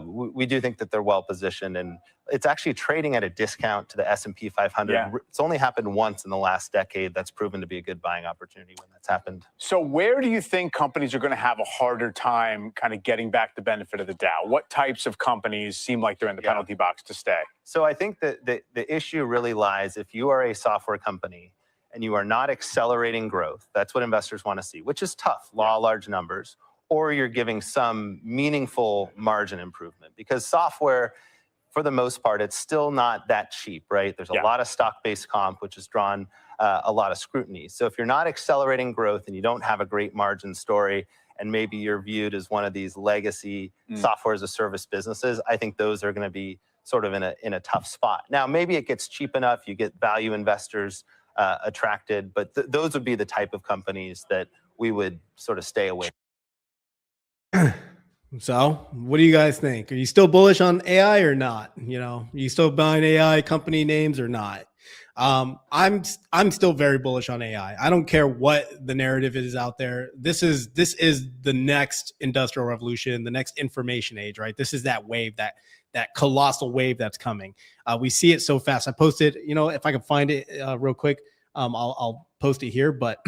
We do think that they're well positioned, and it's actually trading at a discount to the S&P 500. Yeah. It's only happened once in the last decade. That's proven to be a good buying opportunity when that's happened. So where do you think companies are going to have a harder time kind of getting back the benefit of the doubt? What types of companies seem like they're in the penalty box to stay? So I think that the issue really lies if you are a software company and you are not accelerating growth. That's what investors want to see, which is tough, law of large numbers, or you're giving some meaningful margin improvement, because software, for the most part, it's still not that cheap, right? There's a lot of stock-based comp, which has drawn a lot of scrutiny. So if you're not accelerating growth and you don't have a great margin story, and maybe you're viewed as one of these legacy software as a service businesses, I think those are going to be sort of in a tough spot. Now, maybe it gets cheap enough, you get value investors attracted, but those would be the type of companies that we would sort of stay away. So what do you guys think? Are you still bullish on AI or not? You still buying AI company names or not? I'm still very bullish on AI. I don't care what the narrative is out there. This is the next industrial revolution, the next information age, right? This is that wave, that colossal wave that's coming. We see it so fast. I posted, if I can find it real quick, I'll post it here, but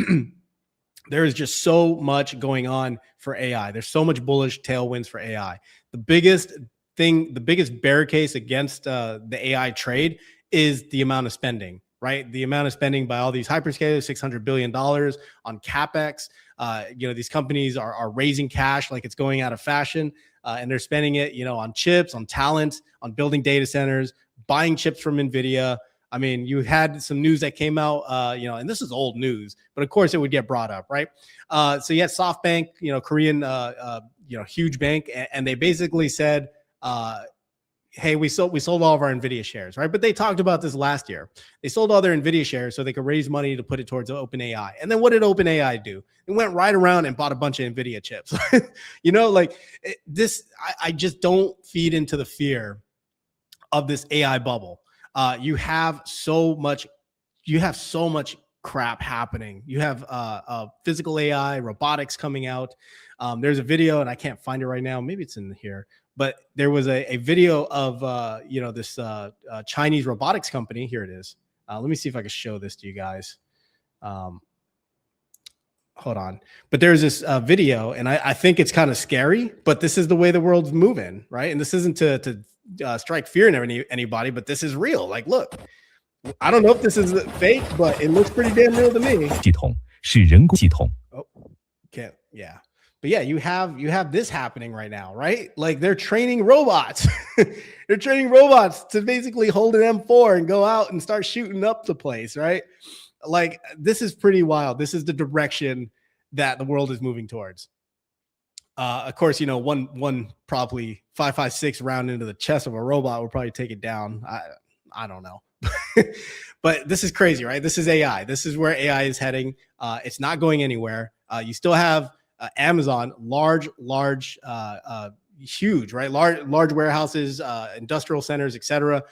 there is just so much going on for AI. There's so much bullish tailwinds for AI. The biggest bear case against the AI trade is the amount of spending, right? The amount of spending by all these hyperscalers, $600 billion on CapEx. These companies are raising cash like it's going out of fashion, and they're spending it, on chips, on talent, on building data centers, buying chips from NVIDIA. I mean, you had some news that came out, and this is old news, but of course it would get brought up, right? So you had SoftBank, Korean, huge bank, and they basically said, hey, we sold all of our NVIDIA shares, right? But they talked about this last year. They sold all their NVIDIA shares so they could raise money to put it towards OpenAI. And then what did OpenAI do? It went right around and bought a bunch of NVIDIA chips. I just don't feed into the fear of this AI bubble. You have so much crap happening. You have physical AI, robotics coming out. There's a video, and I can't find it right now. Maybe it's in here, but there was a video of this Chinese robotics company. Here it is. Let me see if I can show this to you guys. Hold on. But there's this video, and I think it's kind of scary, but this is the way the world's moving, right? And this isn't to strike fear in anybody, but this is real. Like, look, I don't know if this is fake, but it looks pretty damn real to me. Oh, can't, yeah. But yeah, you have this happening right now, right? Like, they're training robots. They're training robots to basically hold an M4 and go out and start shooting up the place, right? Like, this is pretty wild. This is the direction that the world is moving towards. Of course, one probably 5.56 round into the chest of a robot will probably take it down. I don't know. But this is crazy, right? This is AI. This is where AI is heading. It's not going anywhere. You still have Amazon, huge, right? Large warehouses, industrial centers, etc.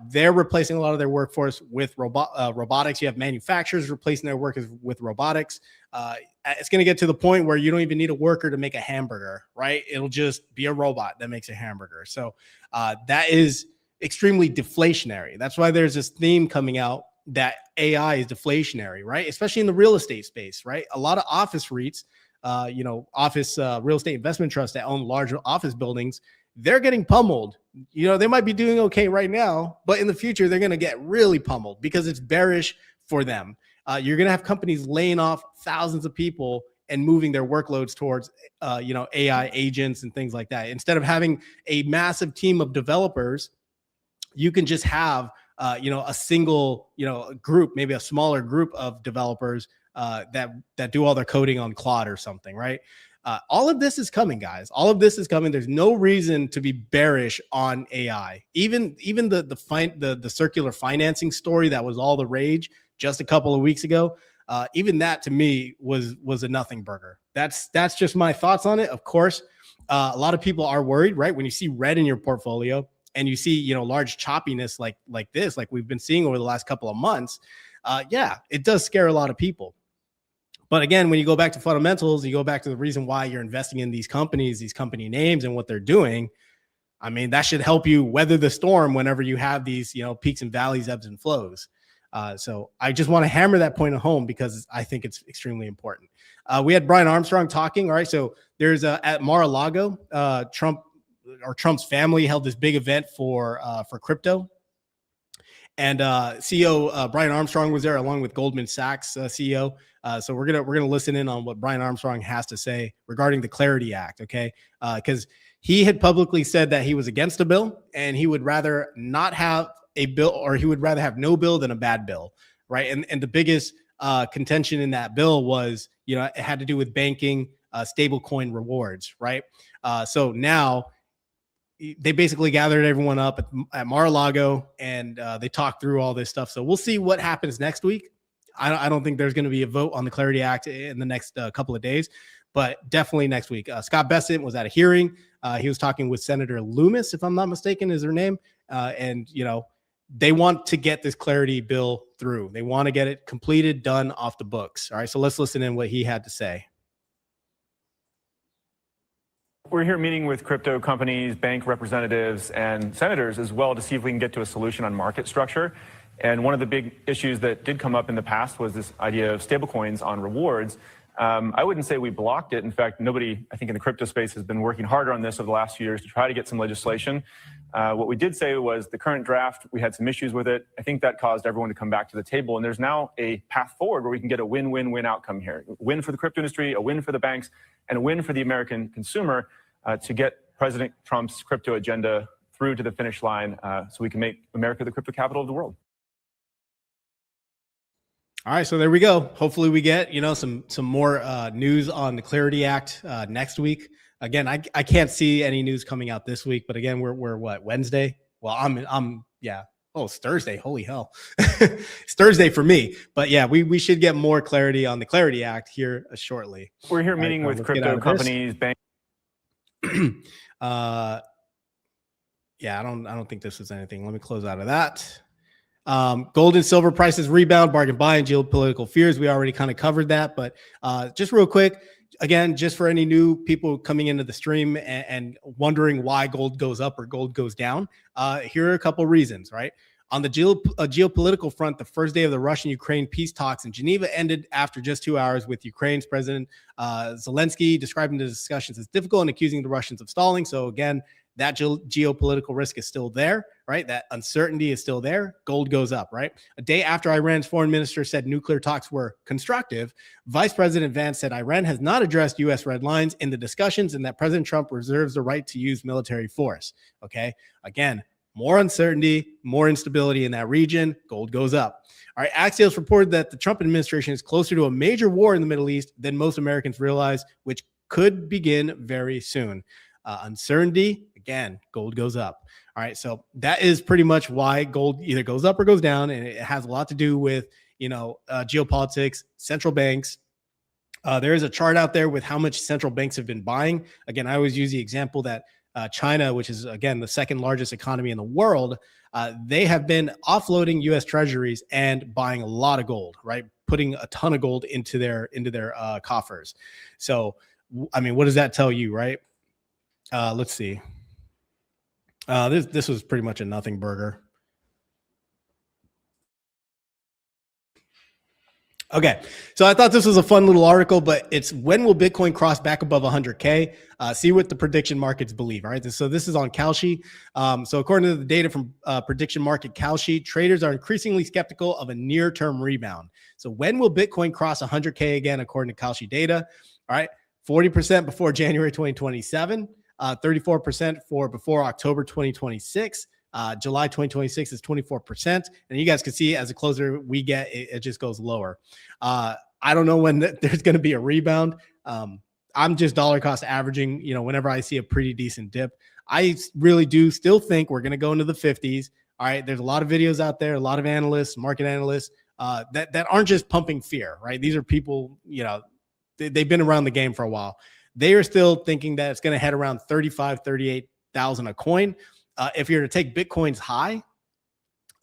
They're replacing a lot of their workforce with robotics. You have manufacturers replacing their workers with robotics. It's going to get to the point where you don't even need a worker to make a hamburger, right? It'll just be a robot that makes a hamburger. So that is extremely deflationary. That's why there's this theme coming out that AI is deflationary, right? Especially in the real estate space, right? A lot of office REITs, office real estate investment trusts that own large office buildings, they're getting pummeled. They might be doing okay right now, but in the future, they're going to get really pummeled because it's bearish for them. You're going to have companies laying off thousands of people and moving their workloads towards, AI agents and things like that. Instead of having a massive team of developers, you can just have, a single, group, maybe a smaller group of developers that do all their coding on Claude or something, right? All of this is coming, guys. All of this is coming. There's no reason to be bearish on AI. Even the circular financing story that was all the rage just a couple of weeks ago. Even that to me was a nothing burger. That's just my thoughts on it. Of course, a lot of people are worried, right? When you see red in your portfolio and you see, large choppiness like this, like we've been seeing over the last couple of months, it does scare a lot of people. But again, when you go back to fundamentals, you go back to the reason why you're investing in these companies, these company names and what they're doing. I mean, that should help you weather the storm whenever you have these, peaks and valleys, ebbs and flows. So I just want to hammer that point home because I think it's extremely important. We had Brian Armstrong talking. All right. So there's at Mar-a-Lago, Trump's family held this big event for crypto. And CEO Brian Armstrong was there along with Goldman Sachs CEO. So we're gonna listen in on what Brian Armstrong has to say regarding the Clarity Act, okay? Because he had publicly said that he was against a bill and he would rather not have a bill, or he would rather have no bill than a bad bill, right? And the biggest contention in that bill was, it had to do with banking stablecoin rewards, right? So now they basically gathered everyone up at Mar-a-Lago and they talked through all this stuff. So we'll see what happens next week. I don't think there's going to be a vote on the Clarity Act in the next couple of days, but definitely next week. Scott Bessent was at a hearing. He was talking with Senator Loomis, if I'm not mistaken, is her name. And, they want to get this Clarity bill through. They want to get it completed, done, off the books. All right, so let's listen in what he had to say. We're here meeting with crypto companies, bank representatives, and senators as well to see if we can get to a solution on market structure. And one of the big issues that did come up in the past was this idea of stablecoins on rewards. I wouldn't say we blocked it. In fact, nobody, I think, in the crypto space has been working harder on this over the last few years to try to get some legislation. What we did say was the current draft, we had some issues with it. I think that caused everyone to come back to the table. And there's now a path forward where we can get a win-win-win outcome here. A win for the crypto industry, a win for the banks, and a win for the American consumer to get President Trump's crypto agenda through to the finish line so we can make America the crypto capital of the world. All right, so there we go. Hopefully we get, some more news on the Clarity Act next week. Again, I can't see any news coming out this week, but again, we're what, Wednesday? Well, oh, it's Thursday. Holy hell. It's Thursday for me. But yeah, we should get more clarity on the Clarity Act here shortly. We're here meeting with crypto companies, banks. I don't think this is anything. Let me close out of that. Gold and silver prices rebound, bargain buy, and geopolitical fears. We already kind of covered that, but just real quick, again, just for any new people coming into the stream and wondering why gold goes up or gold goes down, here are a couple reasons, right? On the geopolitical front, the first day of the Russian-Ukraine peace talks in Geneva ended after just 2 hours with Ukraine's President Zelensky describing the discussions as difficult and accusing the Russians of stalling. So again, that geopolitical risk is still there, right? That uncertainty is still there. Gold goes up, right? A day after Iran's foreign minister said nuclear talks were constructive, Vice President Vance said Iran has not addressed U.S. red lines in the discussions and that President Trump reserves the right to use military force. Okay, again, more uncertainty, more instability in that region, gold goes up. All right, Axios reported that the Trump administration is closer to a major war in the Middle East than most Americans realize, which could begin very soon. Uncertainty, again, gold goes up. All right, so that is pretty much why gold either goes up or goes down, and it has a lot to do with, geopolitics, central banks. There is a chart out there with how much central banks have been buying. Again, I always use the example that China, which is, again, the second largest economy in the world, they have been offloading U.S. treasuries and buying a lot of gold, right? Putting a ton of gold into their coffers. So, I mean, what does that tell you, right? Let's see. This was pretty much a nothing burger. Okay, so I thought this was a fun little article, but it's when will Bitcoin cross back above 100K? See what the prediction markets believe. All right, so this is on Kalshi. So according to the data from prediction market Kalshi, traders are increasingly skeptical of a near-term rebound. So when will Bitcoin cross 100K again, according to Kalshi data? All right, 40% before January 2027, 34% for before October 2026. July 2026 is 24%. And you guys can see as the closer we get, it just goes lower. I don't know when there's going to be a rebound. I'm just dollar cost averaging, whenever I see a pretty decent dip. I really do still think we're going to go into the 50s. All right. There's a lot of videos out there, a lot of analysts, market analysts that aren't just pumping fear, right? These are people, they've been around the game for a while. They are still thinking that it's going to head around 35, 38,000 a coin. If you're to take Bitcoin's high,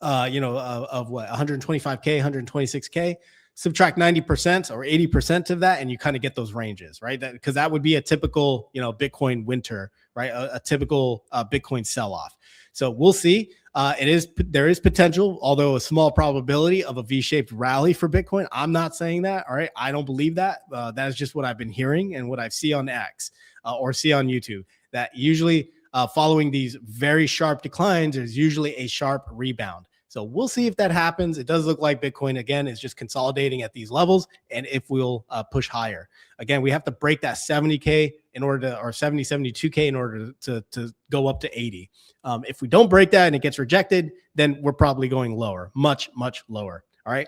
of what, 125K, 126K, subtract 90% or 80% of that, and you kind of get those ranges, right? Because that would be a typical, Bitcoin winter, right? A typical Bitcoin sell-off. So we'll see. There is potential, although a small probability of a V-shaped rally for Bitcoin. I'm not saying that. All right. I don't believe that. That is just what I've been hearing and what I see on X or see on YouTube, that usually following these very sharp declines, there's usually a sharp rebound. So we'll see if that happens. It does look like Bitcoin, again, is just consolidating at these levels, and if we'll push higher. Again, we have to break that 70K in order to, or 70, 72K in order to go up to 80. If we don't break that and it gets rejected, then we're probably going lower, much, much lower. All right.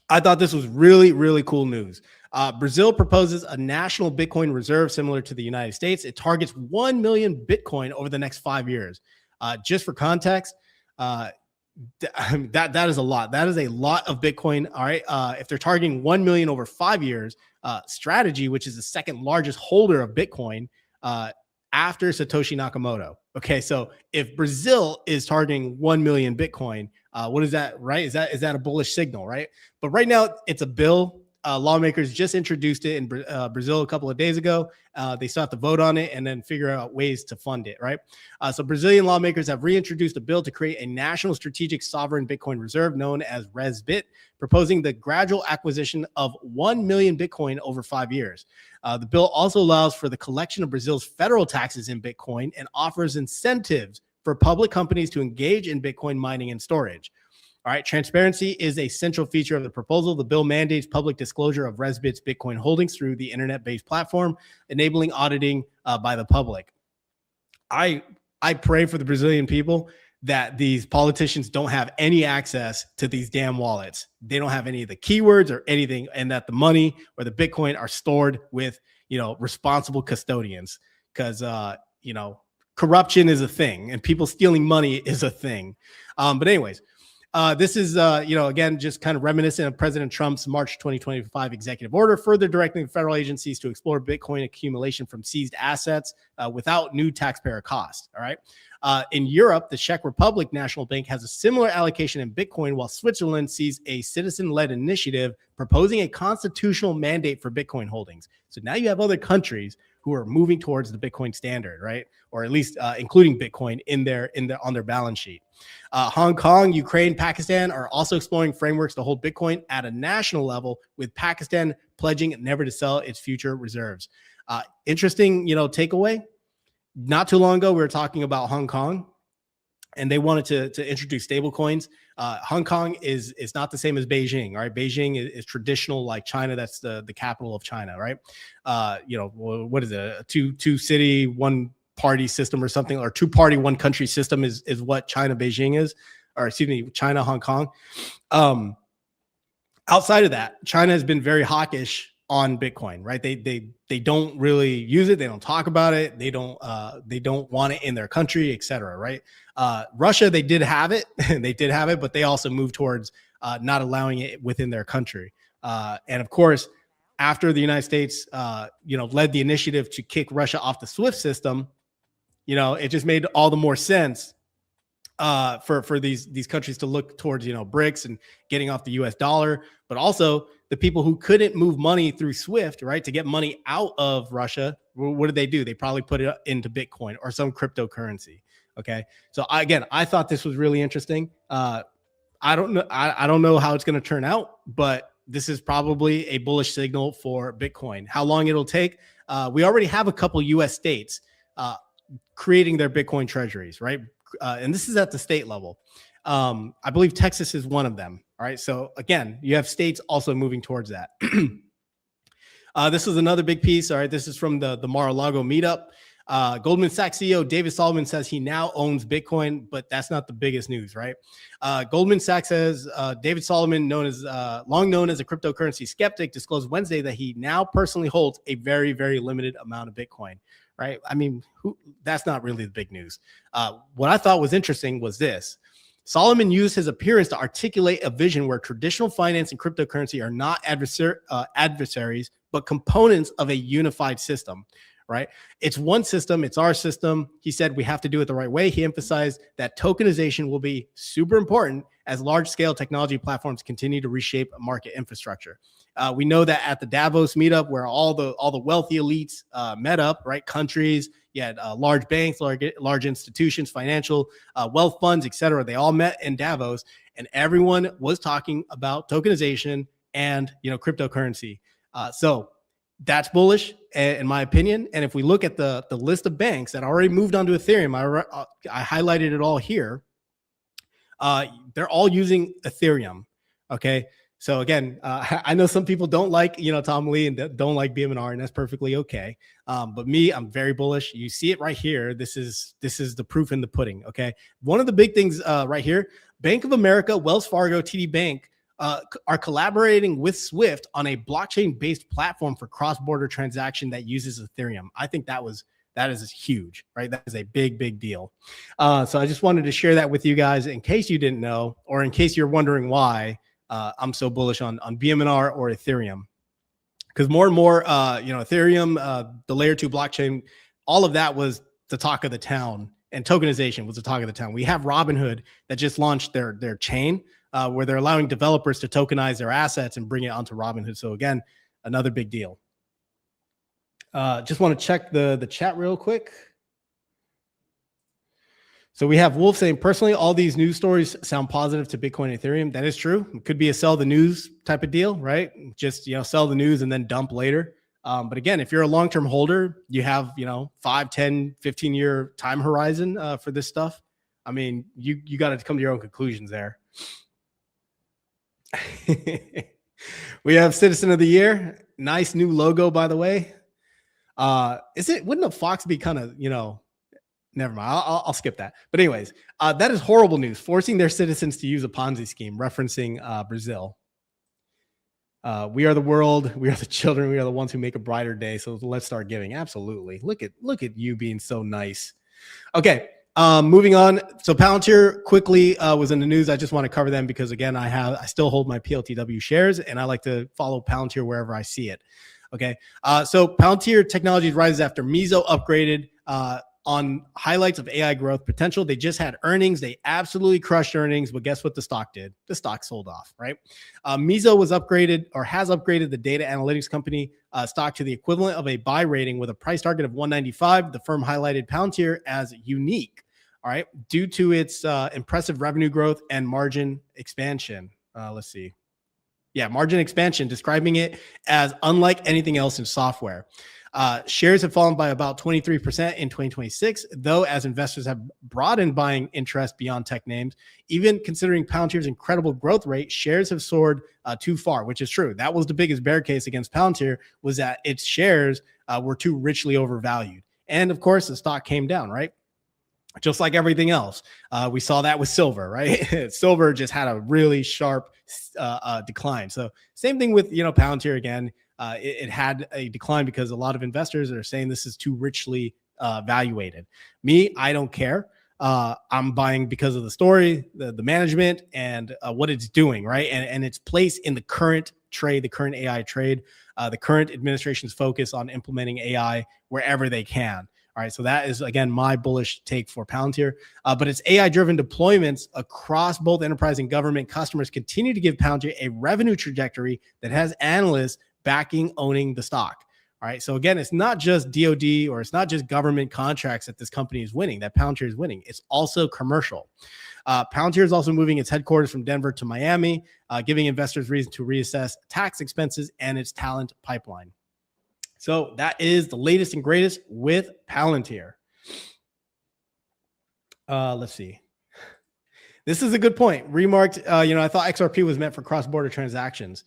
I thought this was really, really cool news. Brazil proposes a national Bitcoin reserve similar to the United States. It targets 1 million Bitcoin over the next 5 years. Just for context, that is a lot. That is a lot of Bitcoin. All right. If they're targeting 1 million over 5 years, Strategy, which is the second largest holder of Bitcoin after Satoshi Nakamoto. Okay. So if Brazil is targeting 1 million Bitcoin, what is that, right? Is that a bullish signal, right? But right now it's a bill. Lawmakers just introduced it in Brazil a couple of days ago. They still have to vote on it and then figure out ways to fund it, right? So Brazilian lawmakers have reintroduced a bill to create a national strategic sovereign Bitcoin reserve known as RESBIT, proposing the gradual acquisition of 1 million Bitcoin over 5 years. The bill also allows for the collection of Brazil's federal taxes in Bitcoin and offers incentives for public companies to engage in Bitcoin mining and storage. All right, transparency is a central feature of the proposal. The bill mandates public disclosure of RESBIT's Bitcoin holdings through the internet-based platform, enabling auditing by the public. I pray for the Brazilian people that these politicians don't have any access to these damn wallets. They don't have any of the keywords or anything, and that the money or the Bitcoin are stored with, responsible custodians, because, corruption is a thing and people stealing money is a thing. But anyways, this is, again, just kind of reminiscent of President Trump's March 2025 executive order, further directing federal agencies to explore Bitcoin accumulation from seized assets without new taxpayer cost. All right. In Europe, the Czech Republic National Bank has a similar allocation in Bitcoin, while Switzerland sees a citizen-led initiative proposing a constitutional mandate for Bitcoin holdings. So now you have other countries who are moving towards the Bitcoin standard, right? Or at least including Bitcoin on their balance sheet. Hong Kong, Ukraine, Pakistan are also exploring frameworks to hold Bitcoin at a national level, with Pakistan pledging never to sell its future reserves. Interesting, takeaway. Not too long ago, we were talking about Hong Kong, and they wanted to introduce stable coins. Hong Kong is not the same as Beijing. All right, Beijing is traditional, like China. That's the capital of China, right? What is it? A two city, one party system or something, or 2 party, 1 country system is what China Beijing is, or excuse me, China Hong Kong. Outside of that, China has been very hawkish on Bitcoin, right? They don't really use it. They don't talk about it. They don't want it in their country, etc. Right? Russia, they did have it, but they also moved towards not allowing it within their country. And of course, after the United States, led the initiative to kick Russia off the SWIFT system, it just made all the more sense for these countries to look towards, BRICS and getting off the US dollar, but also the people who couldn't move money through SWIFT, right, to get money out of Russia, what did they do? They probably put it into Bitcoin or some cryptocurrency. Okay. So I thought this was really interesting. I don't know. I don't know how it's going to turn out, but this is probably a bullish signal for Bitcoin. How long it'll take? We already have a couple U.S. states creating their Bitcoin treasuries, right? And this is at the state level. I believe Texas is one of them. All right. So again, you have states also moving towards that. This is another big piece. All right. This is from the Mar-a-Lago meetup. Goldman Sachs CEO David Solomon says he now owns Bitcoin, but that's not the biggest news, right? Goldman Sachs says David Solomon, long known as a cryptocurrency skeptic, disclosed Wednesday that he now personally holds a very, very limited amount of Bitcoin, right? I mean, that's not really the big news. What I thought was interesting was this. Solomon used his appearance to articulate a vision where traditional finance and cryptocurrency are not adversaries, but components of a unified system, right? It's one system. It's our system. He said we have to do it the right way. He emphasized that tokenization will be super important as large-scale technology platforms continue to reshape market infrastructure. We know that at the Davos meetup, where all the wealthy elites met up, right? Countries, you had large banks, large institutions, financial wealth funds, et cetera. They all met in Davos, and everyone was talking about tokenization and cryptocurrency. So that's bullish, in my opinion. And if we look at the list of banks that already moved onto Ethereum, I highlighted it all here. They're all using Ethereum. Okay. So again, I know some people don't like, Tom Lee and don't like BM&R, and that's perfectly okay. But me, I'm very bullish. You see it right here. This is the proof in the pudding. Okay. One of the big things right here, Bank of America, Wells Fargo, TD Bank are collaborating with SWIFT on a blockchain-based platform for cross-border transaction that uses Ethereum. I think that is huge, right? That is a big, big deal. So I just wanted to share that with you guys in case you didn't know, or in case you're wondering why I'm so bullish on BM&R or Ethereum, because more and more, Ethereum, the layer 2 blockchain, all of that was the talk of the town, and tokenization was the talk of the town. We have Robinhood that just launched their chain where they're allowing developers to tokenize their assets and bring it onto Robinhood. So again, another big deal. Just want to check the chat real quick. So we have Wolf saying, personally, all these news stories sound positive to Bitcoin and Ethereum. That is true. It could be a sell the news type of deal, right? Just, sell the news and then dump later. But again, if you're a long-term holder, you have, 5, 10, 15-year time horizon for this stuff. I mean, you got to come to your own conclusions there. We have Citizen of the Year. Nice new logo, by the way. Wouldn't a fox be kind of, never mind. I'll skip that. But anyways, that is horrible news, forcing their citizens to use a Ponzi scheme, referencing Brazil. We are the world. We are the children. We are the ones who make a brighter day. So let's start giving. Absolutely. Look at you being so nice. Okay. Moving on. So Palantir quickly was in the news. I just want to cover them because again, I still hold my PLTW shares and I like to follow Palantir wherever I see it. Okay. So Palantir Technologies rises after Mizo upgraded on highlights of AI growth potential. They just had earnings. They absolutely crushed earnings, but guess what the stock did? The stock sold off, right? Mizo was upgraded or has upgraded the data analytics company stock to the equivalent of a buy rating with a price target of 195. The firm highlighted Palantir as unique, all right, due to its impressive revenue growth and margin expansion. Let's see. Yeah, margin expansion, describing it as unlike anything else in software. Shares have fallen by about 23% in 2026, though as investors have broadened buying interest beyond tech names, even considering Palantir's incredible growth rate, shares have soared too far, which is true. That was the biggest bear case against Palantir, was that its shares were too richly overvalued. And of course, the stock came down, right? Just like everything else. We saw that with silver, right? Silver just had a really sharp decline. So same thing with, Palantir again. It had a decline because a lot of investors are saying this is too richly valuated. Me, I don't care. I'm buying because of the story, the management, and what it's doing, right? And its place in the current trade, the current AI trade, the current administration's focus on implementing AI wherever they can. All All right, so that is, again, my bullish take for Palantir. But its AI-driven deployments across both enterprise and government customers continue to give Palantir a revenue trajectory that has analysts backing owning the stock. All right, so again, it's not just DoD or it's not just government contracts that this company is winning, that Palantir is winning. It's also commercial. Palantir is also moving its headquarters from Denver to Miami, giving investors reason to reassess tax expenses and its talent pipeline. So that is the latest and greatest with Palantir. Let's see. This is a good point. Remarked, I thought XRP was meant for cross-border transactions.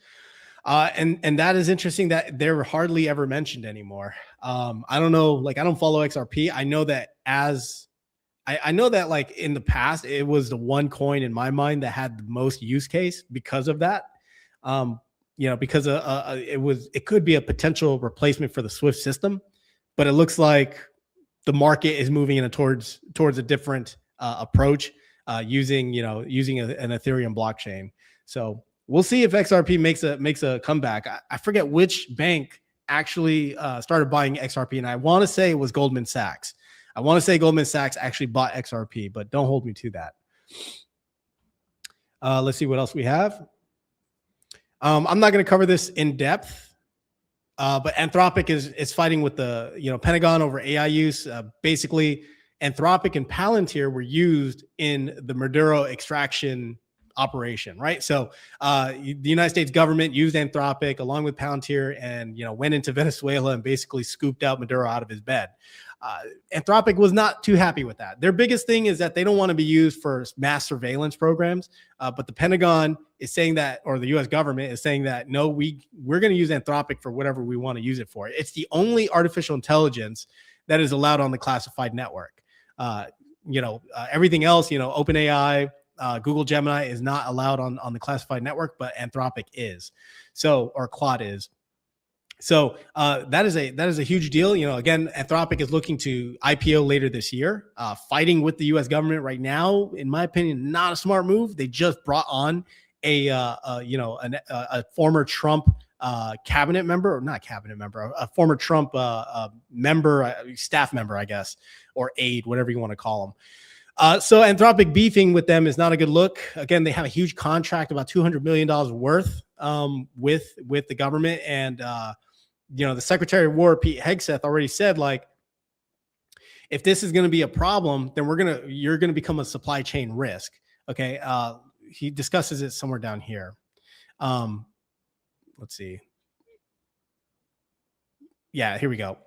And that is interesting that they're hardly ever mentioned anymore. I don't know, like, I don't follow XRP. I know that I know that, like, in the past, it was the one coin in my mind that had the most use case because of that. Because it could be a potential replacement for the SWIFT system, but it looks like the market is moving in towards a different approach using an Ethereum blockchain. So we'll see if XRP makes a comeback. I forget which bank actually started buying XRP, and I want to say it was Goldman Sachs. I want to say Goldman Sachs actually bought XRP, but don't hold me to that. Let's see what else we have. I'm not going to cover this in depth, but Anthropic is fighting with the Pentagon over AI use. Basically, Anthropic and Palantir were used in the Maduro extraction operation, right? So the United States government used Anthropic along with Palantir and went into Venezuela and basically scooped out Maduro out of his bed. Anthropic was not too happy with that. Their biggest thing is that they don't want to be used for mass surveillance programs. But the Pentagon is saying that, or the U.S. government is saying that, no, we're going to use Anthropic for whatever we want to use it for. It's the only artificial intelligence that is allowed on the classified network. Everything else, OpenAI, Google Gemini is not allowed on the classified network, but Anthropic is. Or Claude is. So that is a huge deal. Again, Anthropic is looking to IPO later this year, fighting with the U.S. government right now. In my opinion, not a smart move. They just brought on a former Trump cabinet member, or not cabinet member, a former Trump member, staff member, I guess, or aide, whatever you want to call them. So Anthropic beefing with them is not a good look. Again, they have a huge contract, about $200 million worth with the government. And, the Secretary of War, Pete Hegseth, already said, like, if this is going to be a problem, then you're going to become a supply chain risk. Okay. He discusses it somewhere down here. Let's see. Yeah, here we go.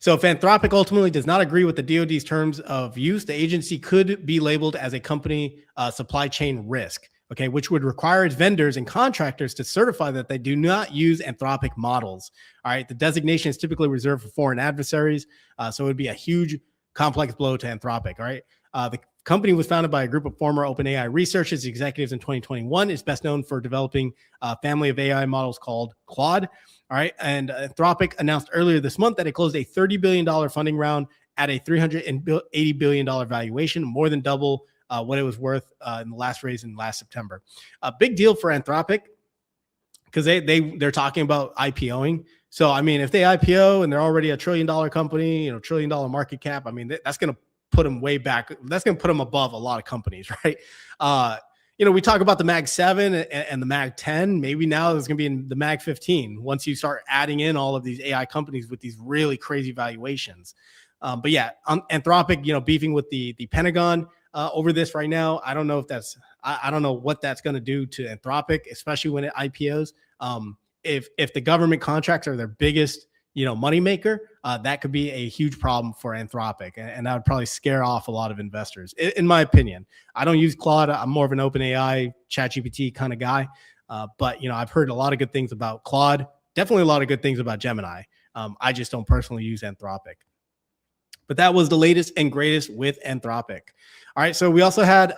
So if Anthropic ultimately does not agree with the DoD's terms of use, the agency could be labeled as a company supply chain risk, okay, which would require its vendors and contractors to certify that they do not use Anthropic models. All right, the designation is typically reserved for foreign adversaries, so it would be a huge, complex blow to Anthropic. All right, the company was founded by a group of former OpenAI researchers, executives in 2021. It's best known for developing a family of AI models called Claude. All right. And Anthropic announced earlier this month that it closed a $30 billion funding round at a $380 billion valuation, more than double what it was worth in the last raise in last September. A big deal for Anthropic because they're talking about IPOing. So, I mean, if they IPO and they're already a $1 trillion company, $1 trillion market cap, I mean, that's going to put them way back. That's going to put them above a lot of companies, right? We talk about the Mag 7 and the Mag 10. Maybe now there's going to be in the Mag 15 once you start adding in all of these AI companies with these really crazy valuations. But yeah, Anthropic, beefing with the Pentagon over this right now. I don't know if I don't know what that's going to do to Anthropic, especially when it IPOs. If the government contracts are their biggest moneymaker, that could be a huge problem for Anthropic. And that would probably scare off a lot of investors, in my opinion. I don't use Claude. I'm more of an OpenAI, ChatGPT kind of guy. But, I've heard a lot of good things about Claude, definitely a lot of good things about Gemini. I just don't personally use Anthropic. But that was the latest and greatest with Anthropic. All right, so we also had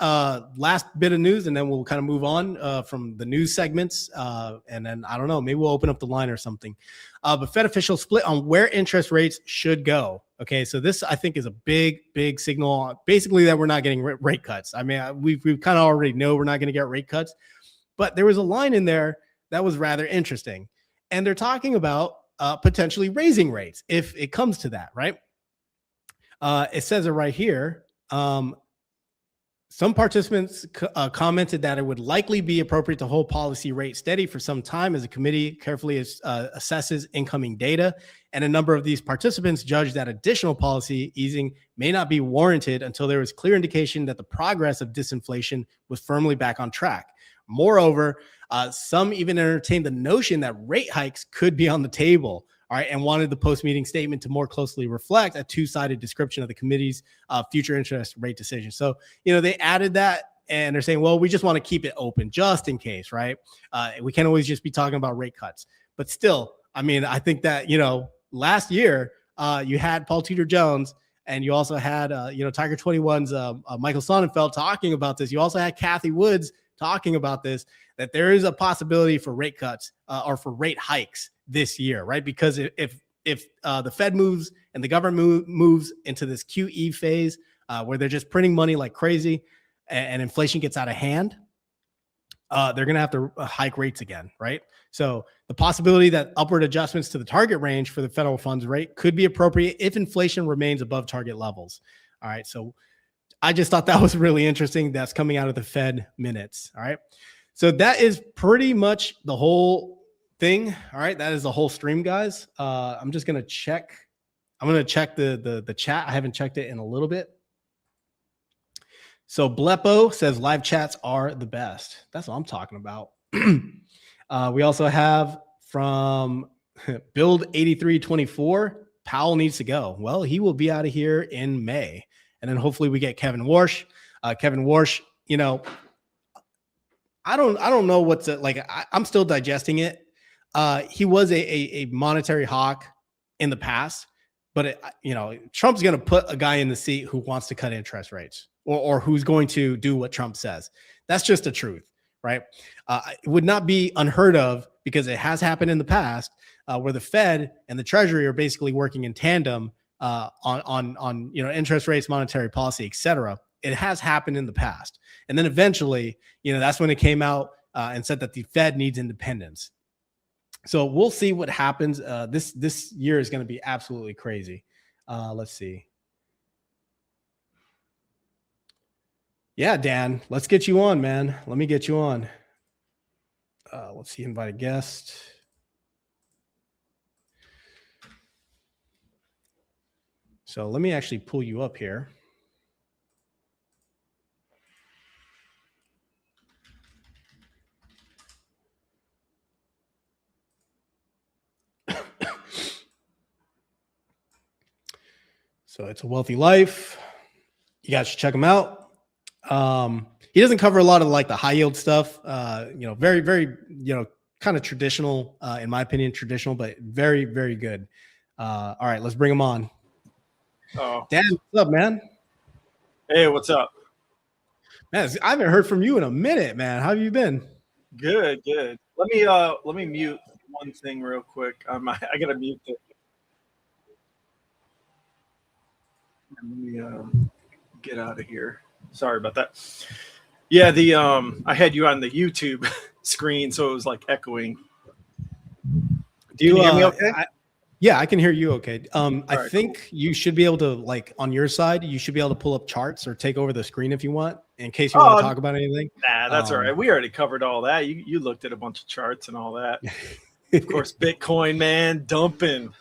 last bit of news, and then we'll kind of move on from the news segments. And then, I don't know, maybe we'll open up the line or something. But Fed officials split on where interest rates should go. Okay, so this, I think, is a big, big signal, basically, that we're not getting rate cuts. I mean, we kind of already know we're not going to get rate cuts. But there was a line in there that was rather interesting. And they're talking about potentially raising rates if it comes to that, right? It says it right here. Some participants commented that it would likely be appropriate to hold policy rate steady for some time as the committee carefully assesses incoming data. And a number of these participants judged that additional policy easing may not be warranted until there was clear indication that the progress of disinflation was firmly back on track. Moreover, some even entertained the notion that rate hikes could be on the table. All right, and wanted the post-meeting statement to more closely reflect a two-sided description of the committee's future interest rate decision. So, they added that, and they're saying, well, we just want to keep it open just in case, right? We can't always just be talking about rate cuts. But still, I mean, I think that, last year you had Paul Tudor Jones, and you also had, Tiger 21's Michael Sonnenfeld talking about this. You also had Kathy Woods talking about this, that there is a possibility for rate cuts or for rate hikes this year, right? Because if the Fed moves and the government moves into this QE phase where they're just printing money like crazy and inflation gets out of hand, they're going to have to hike rates again, right? So the possibility that upward adjustments to the target range for the federal funds rate could be appropriate if inflation remains above target levels. All right. So I just thought that was really interesting. That's coming out of the Fed minutes. All right. So that is pretty much the whole thing. All right. That is the whole stream, guys. I'm just going to check. I'm going to check the chat. I haven't checked it in a little bit. So Blepo says live chats are the best. That's what I'm talking about. We also have from Build 8324, Powell needs to go. Well, he will be out of here in May. And then hopefully we get Kevin Warsh. Kevin Warsh, I don't know what's like. I'm still digesting it. He was a monetary hawk in the past, but Trump's going to put a guy in the seat who wants to cut interest rates or who's going to do what Trump says. That's just the truth, right? It would not be unheard of because it has happened in the past where the Fed and the Treasury are basically working in tandem on interest rates, monetary policy, et cetera. It has happened in the past. And then eventually, that's when it came out and said that the Fed needs independence. So we'll see what happens. This year is going to be absolutely crazy. Let's see. Yeah, Dan, let's get you on, man. Let me get you on. Let's see, invite a guest. So let me actually pull you up here. So it's a wealthy life. You guys should check him out. He doesn't cover a lot of like the high yield stuff. Very, very, kind of traditional, in my opinion, but very, very good. All right, let's bring him on. Oh, Dan, what's up, man? Hey, what's up? Man, I haven't heard from you in a minute, man. How have you been? Good. Let me mute one thing real quick. I gotta mute it. Let me get out of here. Sorry about that. Yeah, I had you on the YouTube screen, so it was like echoing. Do you hear me okay? Yeah, I can hear you okay. I right, think you should be able to, like, on your side, you should be able to pull up charts or take over the screen if you want, in case you want to talk about anything. Nah, that's all right. We already covered all that. You looked at a bunch of charts and all that. Of course, Bitcoin, man, dumping.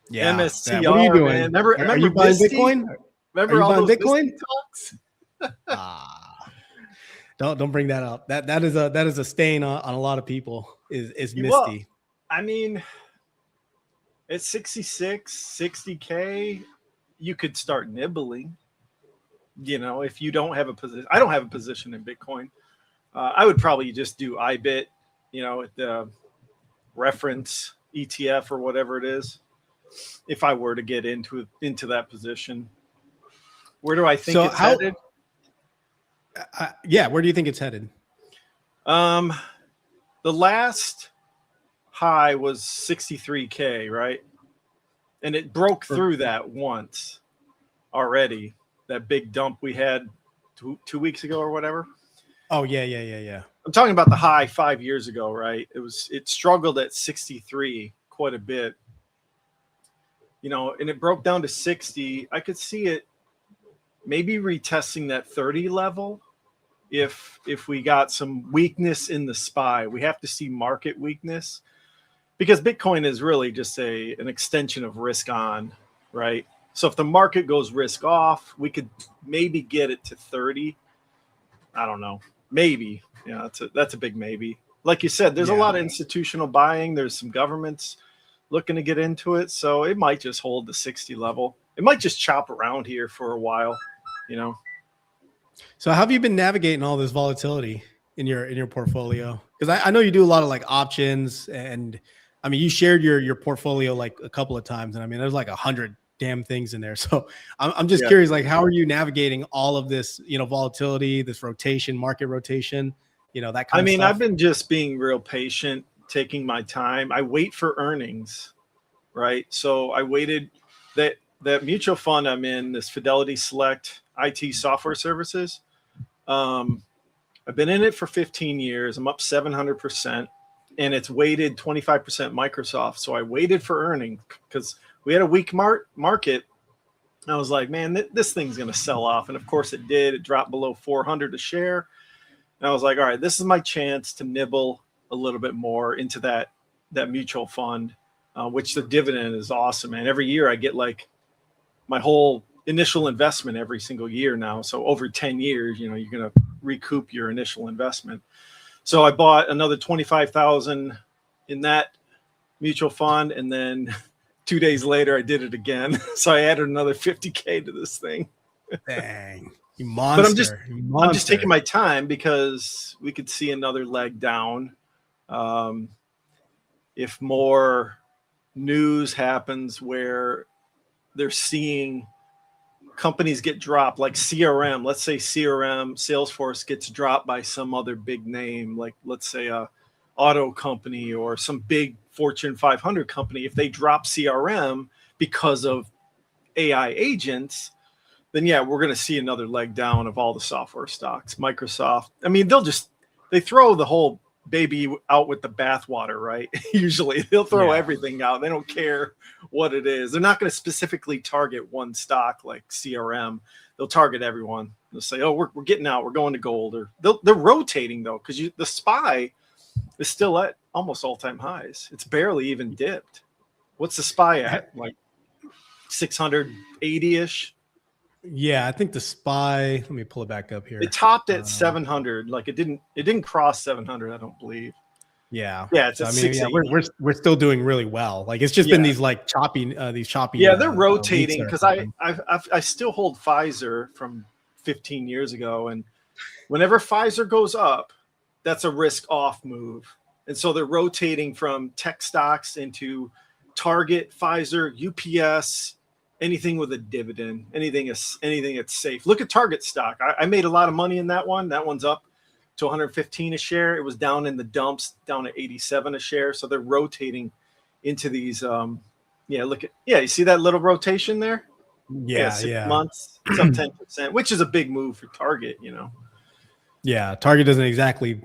Yeah. MSTR, what are you doing? man. Remember are you buying Misty? Bitcoin? Remember all those Bitcoin talks? Don't bring that up. That is a stain on a lot of people. Is Misty. Well, I mean, at 66, 60K, you could start nibbling. If you don't have a position, I don't have a position in Bitcoin. I would probably just do IBIT, at the reference ETF or whatever it is. If I were to get into that position, where do I think it's headed? Where do you think it's headed? The last high was 63K, right? And it broke through that once already. That big dump we had two weeks ago or whatever. Oh yeah. I'm talking about the high 5 years ago, right? It struggled at 63 quite a bit. you know, and it broke down to 60. I could see it maybe retesting that 30 level if we got some weakness in the SPY. We have to see market weakness, because Bitcoin is really just an extension of risk on, right? So if the market goes risk off, we could maybe get it to 30. I don't know. Maybe. Yeah, that's a big maybe. Like you said, there's a lot of institutional buying. There's some governments looking to get into it. So it might just hold the 60 level. It might just chop around here for a while, you know. So how have you been navigating all this volatility in your portfolio? Because I know you do a lot of like options, and I mean, you shared your portfolio like a couple of times, and I mean, there's like 100 damn things in there. So I'm just curious, like, how are you navigating all of this, you know, volatility, this rotation, market rotation, you know, that kind of stuff? I've been just being real patient, taking my time. I wait for earnings, right? So I waited. That mutual fund I'm in, this Fidelity Select IT software services. I've been in it for 15 years. I'm up 700%, and it's weighted 25% Microsoft. So I waited for earnings because we had a weak market. I was like, man, this thing's going to sell off. And of course it did. It dropped below 400 a share. And I was like, all right, this is my chance to nibble a little bit more into that mutual fund, which the dividend is awesome. And every year I get like my whole initial investment every single year now. So over 10 years, you know, you're going to recoup your initial investment. So I bought another 25,000 in that mutual fund. And then 2 days later, I did it again. So I added another 50K to this thing. Dang, you monster. But I'm just taking my time because we could see another leg down. If more news happens where they're seeing companies get dropped, like CRM, let's say CRM, Salesforce gets dropped by some other big name, like let's say a auto company or some big Fortune 500 company. If they drop CRM because of AI agents, then yeah, we're going to see another leg down of all the software stocks. Microsoft, I mean, they throw the whole baby out with the bathwater, right? Usually they'll throw everything out. They don't care what it is. They're not going to specifically target one stock like CRM. They'll target everyone. They'll say, oh, we're getting out. We're going to gold. Or they're rotating though, because the SPY is still at almost all-time highs. It's barely even dipped. What's the SPY at? Like 680-ish? Yeah, I think the SPY, let me pull it back up here. It topped at 700. Like it didn't cross 700, I don't believe. Yeah. It's so, I mean, we're still doing really well. Like it's just been these like choppy. Yeah, they're rotating because I still hold Pfizer from 15 years ago, and whenever Pfizer goes up, that's a risk off move. And so they're rotating from tech stocks into Target, Pfizer, UPS, anything with a dividend, anything that's safe. Look at Target stock. I made a lot of money in that one. That one's up to 115 a share. It was down in the dumps, down at 87 a share. So they're rotating into these. You see that little rotation there? Yeah, 6 months, it's up 10%, which is a big move for Target, you know. Yeah, Target doesn't exactly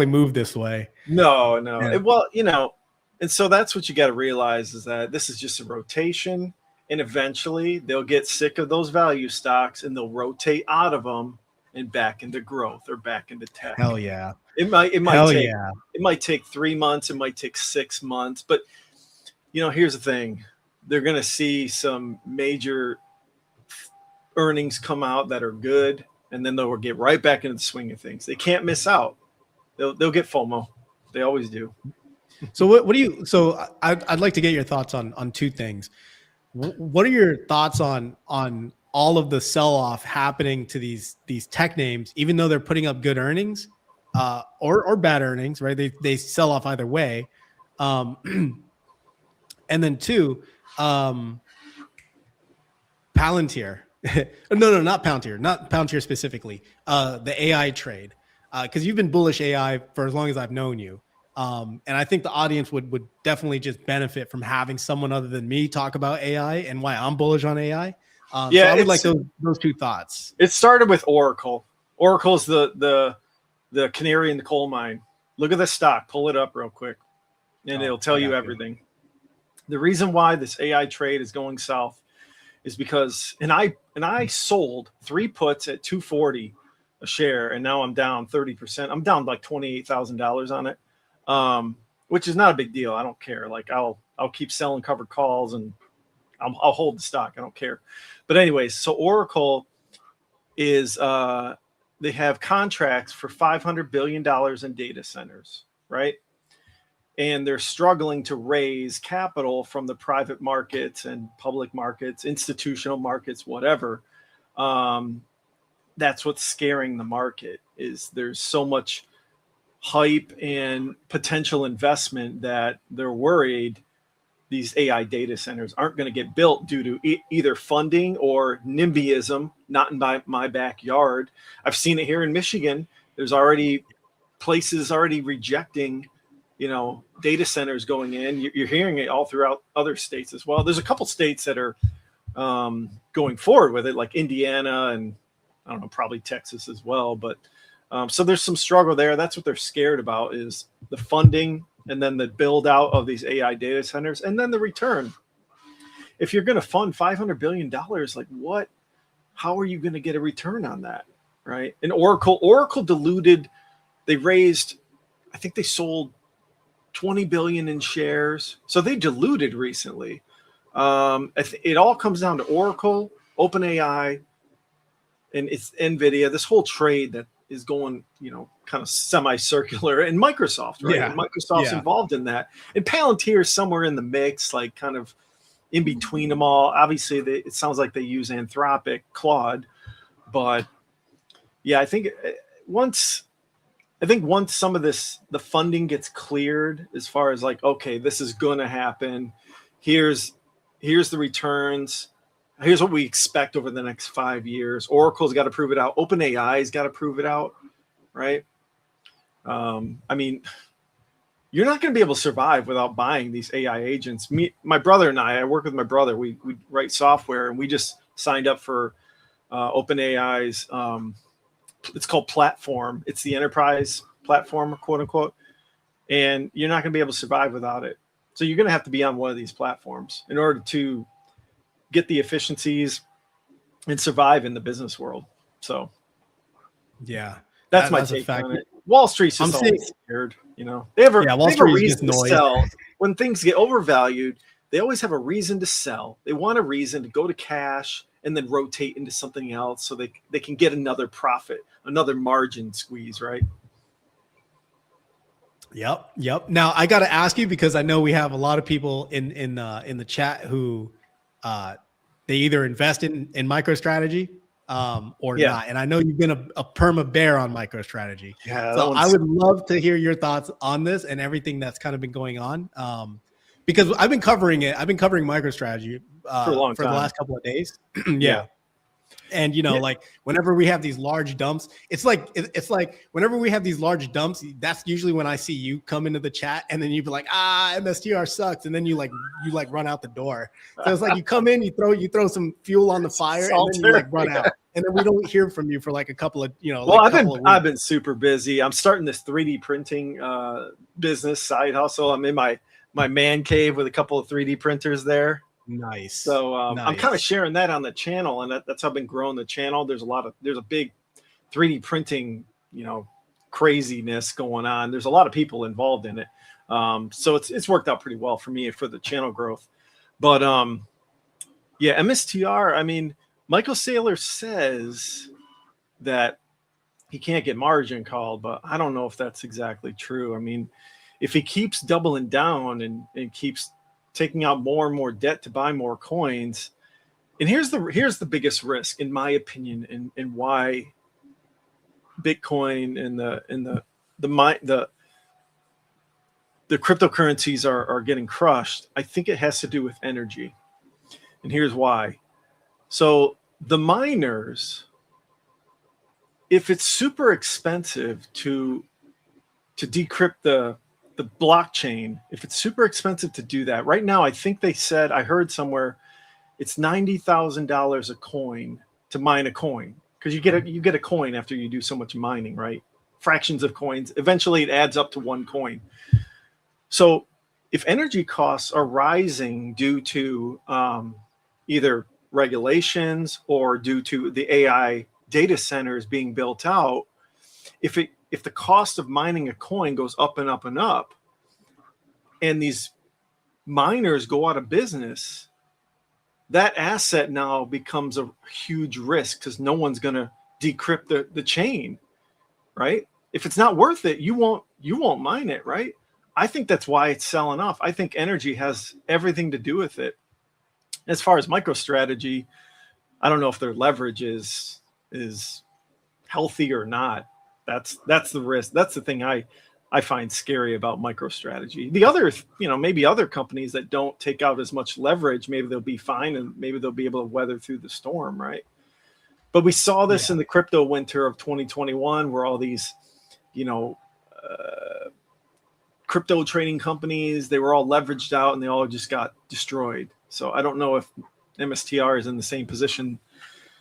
move this way. No. Yeah. Well, you know, and so that's what you got to realize is that this is just a rotation, and eventually they'll get sick of those value stocks and they'll rotate out of them and back into growth or back into tech. Hell yeah. It might take 3 months, it might take 6 months, but you know, here's the thing. They're going to see some major earnings come out that are good, and then they'll get right back into the swing of things. They can't miss out. They'll get FOMO. They always do. So what do you? So I'd like to get your thoughts on two things. What are your thoughts on all of the sell-off happening to these tech names, even though they're putting up good earnings, or bad earnings, right? They sell off either way. And then two, Palantir. no, not Palantir specifically. The AI trade, because you've been bullish AI for as long as I've known you. And I think the audience would definitely just benefit from having someone other than me talk about AI and why I'm bullish on AI. So I would like those two thoughts. It started with Oracle. Oracle's the canary in the coal mine. Look at the stock. Pull it up real quick, and it'll tell you everything. The reason why this AI trade is going south is because, and I sold 3 puts at 240 a share, and now I'm down 30%. I'm down like $28,000 on it, which is not a big deal. I don't care. Like I'll keep selling covered calls, and I'll hold the stock. I don't care. But anyways, so Oracle is they have contracts for $500 billion in data centers, right? And they're struggling to raise capital from the private markets and public markets, institutional markets, whatever. That's what's scaring the market, is there's so much hype and potential investment that they're worried these AI data centers aren't going to get built due to either funding or NIMBYism, not in my backyard. I've seen it here in Michigan. There's already places already rejecting, data centers going in. You're hearing it all throughout other states as well. There's a couple states that are going forward with it, like Indiana and I don't know, probably Texas as well. But so there's some struggle there. That's what they're scared about, is the funding and then the build out of these AI data centers and then the return. If you're going to fund $500 billion, like what, how are you going to get a return on that? Right. And Oracle diluted, they raised, I think they sold 20 billion in shares. So they diluted recently. It all comes down to Oracle, OpenAI, and it's NVIDIA, this whole trade that is going, kind of semicircular, and Microsoft, right? Yeah. And Microsoft's involved in that. And Palantir is somewhere in the mix, like kind of in between them all. Obviously, it sounds like they use Anthropic, Claude. But yeah, I think once some of this, the funding gets cleared, as far as like, okay, this is going to happen. Here's the returns. Here's what we expect over the next 5 years. Oracle's got to prove it out. OpenAI's got to prove it out, right? I mean, you're not going to be able to survive without buying these AI agents. My brother and I work with my brother. We write software, and we just signed up for OpenAI's. It's called Platform. It's the enterprise platform, quote unquote. And you're not going to be able to survive without it. So you're going to have to be on one of these platforms in order to get the efficiencies and survive in the business world. So yeah, that's my take on it. Wall Street's just always scared, They have a reason to sell. When things get overvalued, they always have a reason to sell. They want a reason to go to cash and then rotate into something else so they can get another profit, another margin squeeze, right? Yep. Now I got to ask you, because I know we have a lot of people in the chat who they either invest in MicroStrategy or not. And I know you've been a perma bear on MicroStrategy. Yeah. So I would love to hear your thoughts on this and everything that's kind of been going on. Because I've been covering it. I've been covering MicroStrategy for a long time, the last couple of days. Yeah. And like whenever we have these large dumps, it's like whenever we have these large dumps, that's usually when I see you come into the chat, and then you'd be like, MSTR sucks, and then you run out the door. So it's like you come in, you throw some fuel on the fire, and then you run out, and then we don't hear from you for like a couple of Well, I've been super busy. I'm starting this 3D printing business side hustle. I'm in my man cave with a couple of 3D printers there. Nice. So I'm kind of sharing that on the channel, and that's how I've been growing the channel. There's a big 3D printing, craziness going on. There's a lot of people involved in it. So it's worked out pretty well for me for the channel growth. But yeah, MSTR, I mean, Michael Saylor says that he can't get margin called, but I don't know if that's exactly true. I mean, if he keeps doubling down and keeps taking out more and more debt to buy more coins, and here's the biggest risk, in my opinion, and why Bitcoin and the cryptocurrencies are getting crushed. I think it has to do with energy, and here's why. So the miners, if it's super expensive to decrypt the blockchain, if it's super expensive to do that right now, I think they said, I heard somewhere, it's $90,000 a coin to mine a coin, because you get a coin after you do so much mining, right? Fractions of coins. Eventually, it adds up to one coin. So if energy costs are rising due to either regulations or due to the AI data centers being built out, if the cost of mining a coin goes up and up and up, and these miners go out of business, that asset now becomes a huge risk because no one's going to decrypt the chain, right? If it's not worth it, you won't mine it, right? I think that's why it's selling off. I think energy has everything to do with it. As far as MicroStrategy, I don't know if their leverage is healthy or not. That's the risk. That's the thing I find scary about MicroStrategy. The other, maybe other companies that don't take out as much leverage, maybe they'll be fine and maybe they'll be able to weather through the storm, right? But we saw this in the crypto winter of 2021, where all these, crypto trading companies, they were all leveraged out and they all just got destroyed. So I don't know if MSTR is in the same position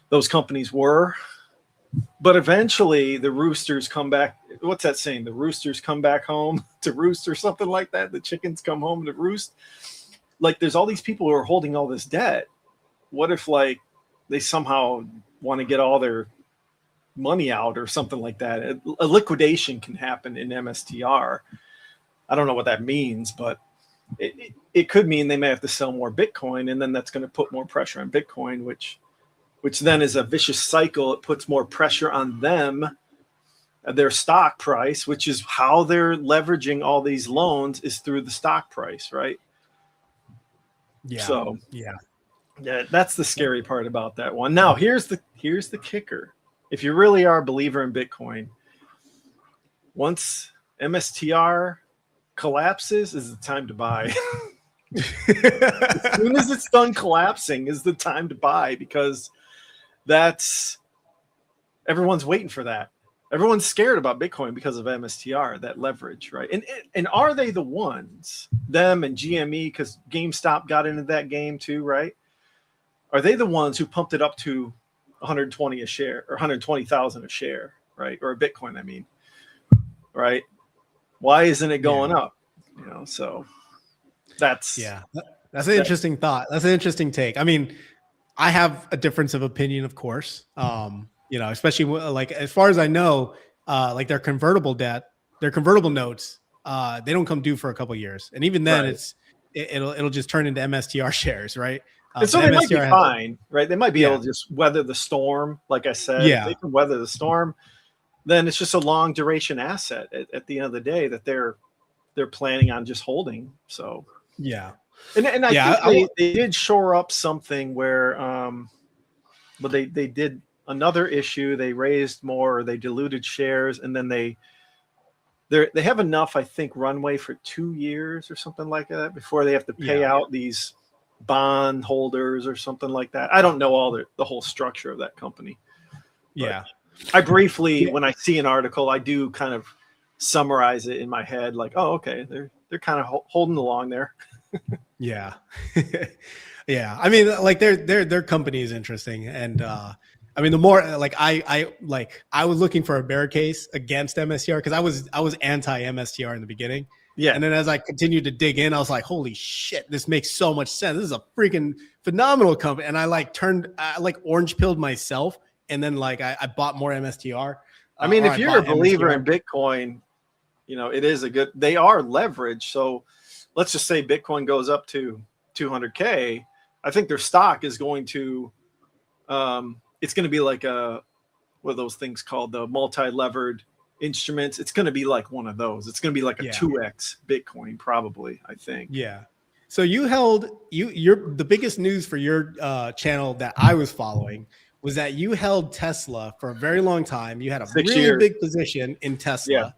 those companies were, but eventually the roosters come back. What's that saying? The roosters come back home to roost, or something like that. The chickens come home to roost. Like, there's all these people who are holding all this debt. What if they somehow want to get all their money out or something like that? A liquidation can happen in MSTR. I don't know what that means, but it could mean they may have to sell more Bitcoin, and then that's going to put more pressure on Bitcoin, which then is a vicious cycle. It puts more pressure on them, their stock price, which is how they're leveraging all these loans, is through the stock price, right? Yeah. So yeah, that's the scary part about that one. Now, here's the kicker. If you really are a believer in Bitcoin, once MSTR collapses, is the time to buy. As soon as it's done collapsing is the time to buy, because everyone's waiting for that. Everyone's scared about Bitcoin because of MSTR, that leverage, right? And are they the ones, them and GME, because GameStop got into that game too, right? Are they the ones who pumped it up to 120 a share, or 120,000 a share, right? Or a Bitcoin, I mean, right? Why isn't it going up? So that's an interesting thought. That's an interesting take. I mean, I have a difference of opinion, of course. Especially as far as I know, their convertible debt, their convertible notes, they don't come due for a couple of years, and even then, it'll just turn into MSTR shares, right? And so they might be fine, right? They might be able to just weather the storm. Like I said, if they can weather the storm, then it's just a long duration asset at the end of the day that they're planning on just holding. So and I think they did shore up something where but they did another issue. They raised more, or they diluted shares, and then they have enough, I think, runway for 2 years or something like that before they have to pay out these bond holders or something like that. I don't know the whole structure of that company. I briefly, when I see an article, I do kind of summarize it in my head, like, oh, okay, they're kind of holding along there. Yeah. I mean, their company is interesting, and I mean, the more I was looking for a bear case against MSTR, because I was anti MSTR in the beginning. And then as I continued to dig in, I was like, holy shit, this makes so much sense. This is a freaking phenomenal company. And I orange pilled myself, and then I bought more MSTR. I mean, if you're a believer in Bitcoin, it is they are leveraged. So let's just say Bitcoin goes up to 200K. I think their stock is going to, it's going to be like what are those things called? The multi-levered instruments. It's going to be like one of those. It's going to be like a 2x Bitcoin, probably, I think. So you held the biggest news for your channel that I was following was that you held Tesla for a very long time. You had a really big position in Tesla.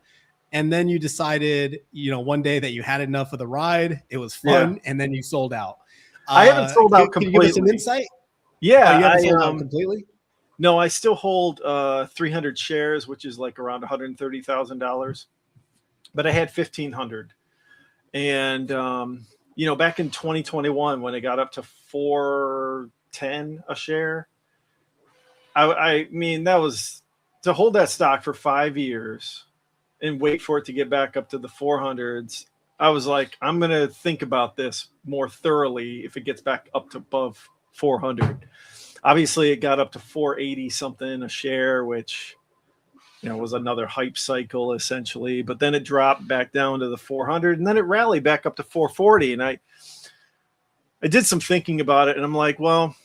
And then you decided, one day that you had enough of the ride. It was fun, and then you sold out. I haven't sold out completely. Can you give us some insight? Yeah, you haven't sold out completely? No, I still hold 300 shares, which is like around $130,000. But I had 1,500, and back in 2021 when it got up to $410 a share, I mean, that was to hold that stock for 5 years and wait for it to get back up to the 400s. I was like, I'm going to think about this more thoroughly if it gets back up to above 400. Obviously, it got up to 480 something a share, which was another hype cycle essentially. But then it dropped back down to the 400, and then it rallied back up to 440. And I did some thinking about it, and I'm like, well,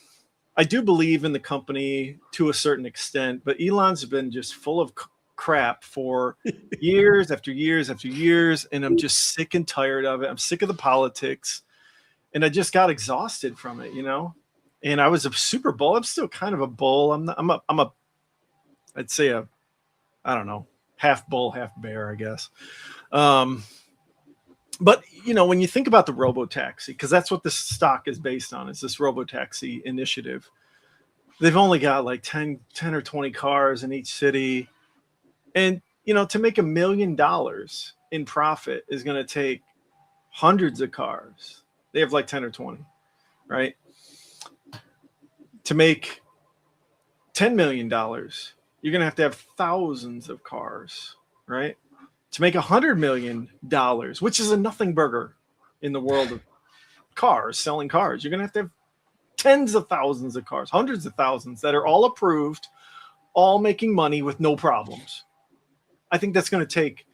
I do believe in the company to a certain extent, but Elon's been just full of crap for years after years after years, and I'm just sick and tired of it. I'm sick of the politics, and I just got exhausted from it, And I was a super bull. I'm still kind of a bull. I'd say I don't know, half bull, half bear, I guess. But when you think about the robotaxi, because that's what this stock is based on, is this robotaxi initiative. They've only got like 10 or 20 cars in each city. And, to make $1 million in profit is going to take hundreds of cars. They have like 10 or 20, right? To make $10 million, you're going to have thousands of cars, right? To make $100 million, which is a nothing burger in the world of cars, selling cars, you're going to have tens of thousands of cars, hundreds of thousands that are all approved, all making money with no problems. I think that's going to take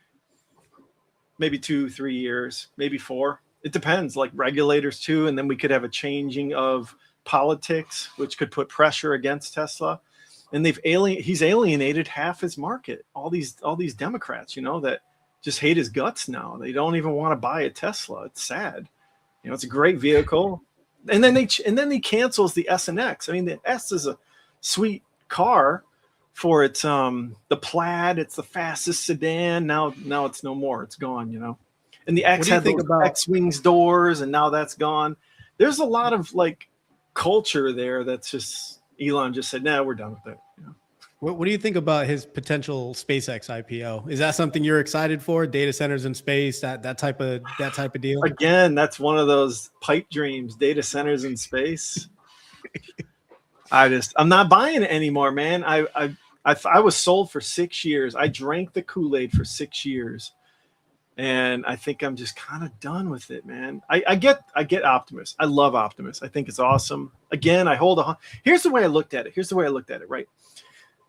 maybe 2-3 years, maybe 4. It depends, like regulators too. And then we could have a changing of politics, which could put pressure against Tesla. And he's alienated half his market. All these Democrats, that just hate his guts now. They don't even want to buy a Tesla. It's sad. It's a great vehicle. And then he cancels the S and X. I mean, the S is a sweet car for its the Plaid. It's the fastest sedan. Now it's no more. It's gone. And the X had those X-Wings doors, and now that's gone. There's a lot of like culture there that's just Elon just said, "Nah, we're done with it." What do you think about his potential SpaceX IPO? Is that something you're excited for? Data centers in space, that type of deal? Again, that's one of those pipe dreams. Data centers in space. I'm not buying it anymore, man. I was sold for 6 years. I drank the Kool-Aid for 6 years, and I think I'm just kind of done with it, man. I get Optimus. I love Optimus. I think it's awesome. Again, here's the way I looked at it. Right.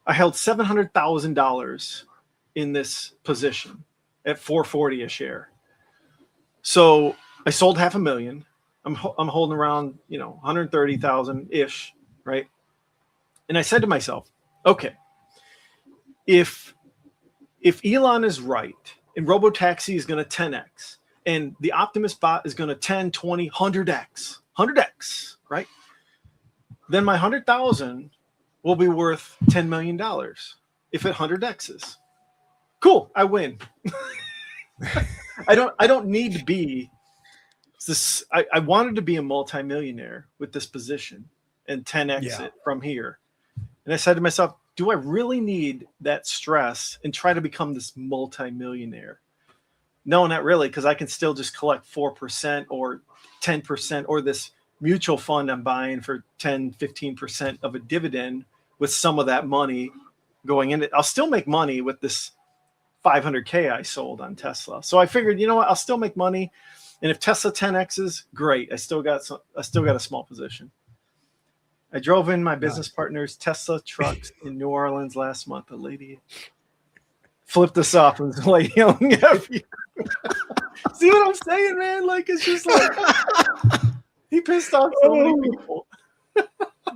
I held $700,000 in this position at $440 a share. So I sold $500,000. I'm holding around, 130,000 ish, right? And I said to myself, okay, if Elon is right and robotaxi is going to 10x and the Optimus bot is going to 10, 20, 100x, right? Then my 100,000 will be worth $10 million if it 100x's. Cool, I win. I don't need to be this. I wanted to be a multimillionaire with this position and 10x it from here. And I said to myself, do I really need that stress and try to become this multimillionaire? No, not really, because I can still just collect 4% or 10% or this mutual fund I'm buying for 10, 15% of a dividend with some of that money going in it. I'll still make money with this 500K I sold on Tesla. So I figured, I'll still make money. And if Tesla 10x's, great. I still got a small position. I drove in my business partner's Tesla trucks in New Orleans last month. A lady flipped us off and was like yelling at me. See what I'm saying, man? Like, it's just like he pissed off so many people.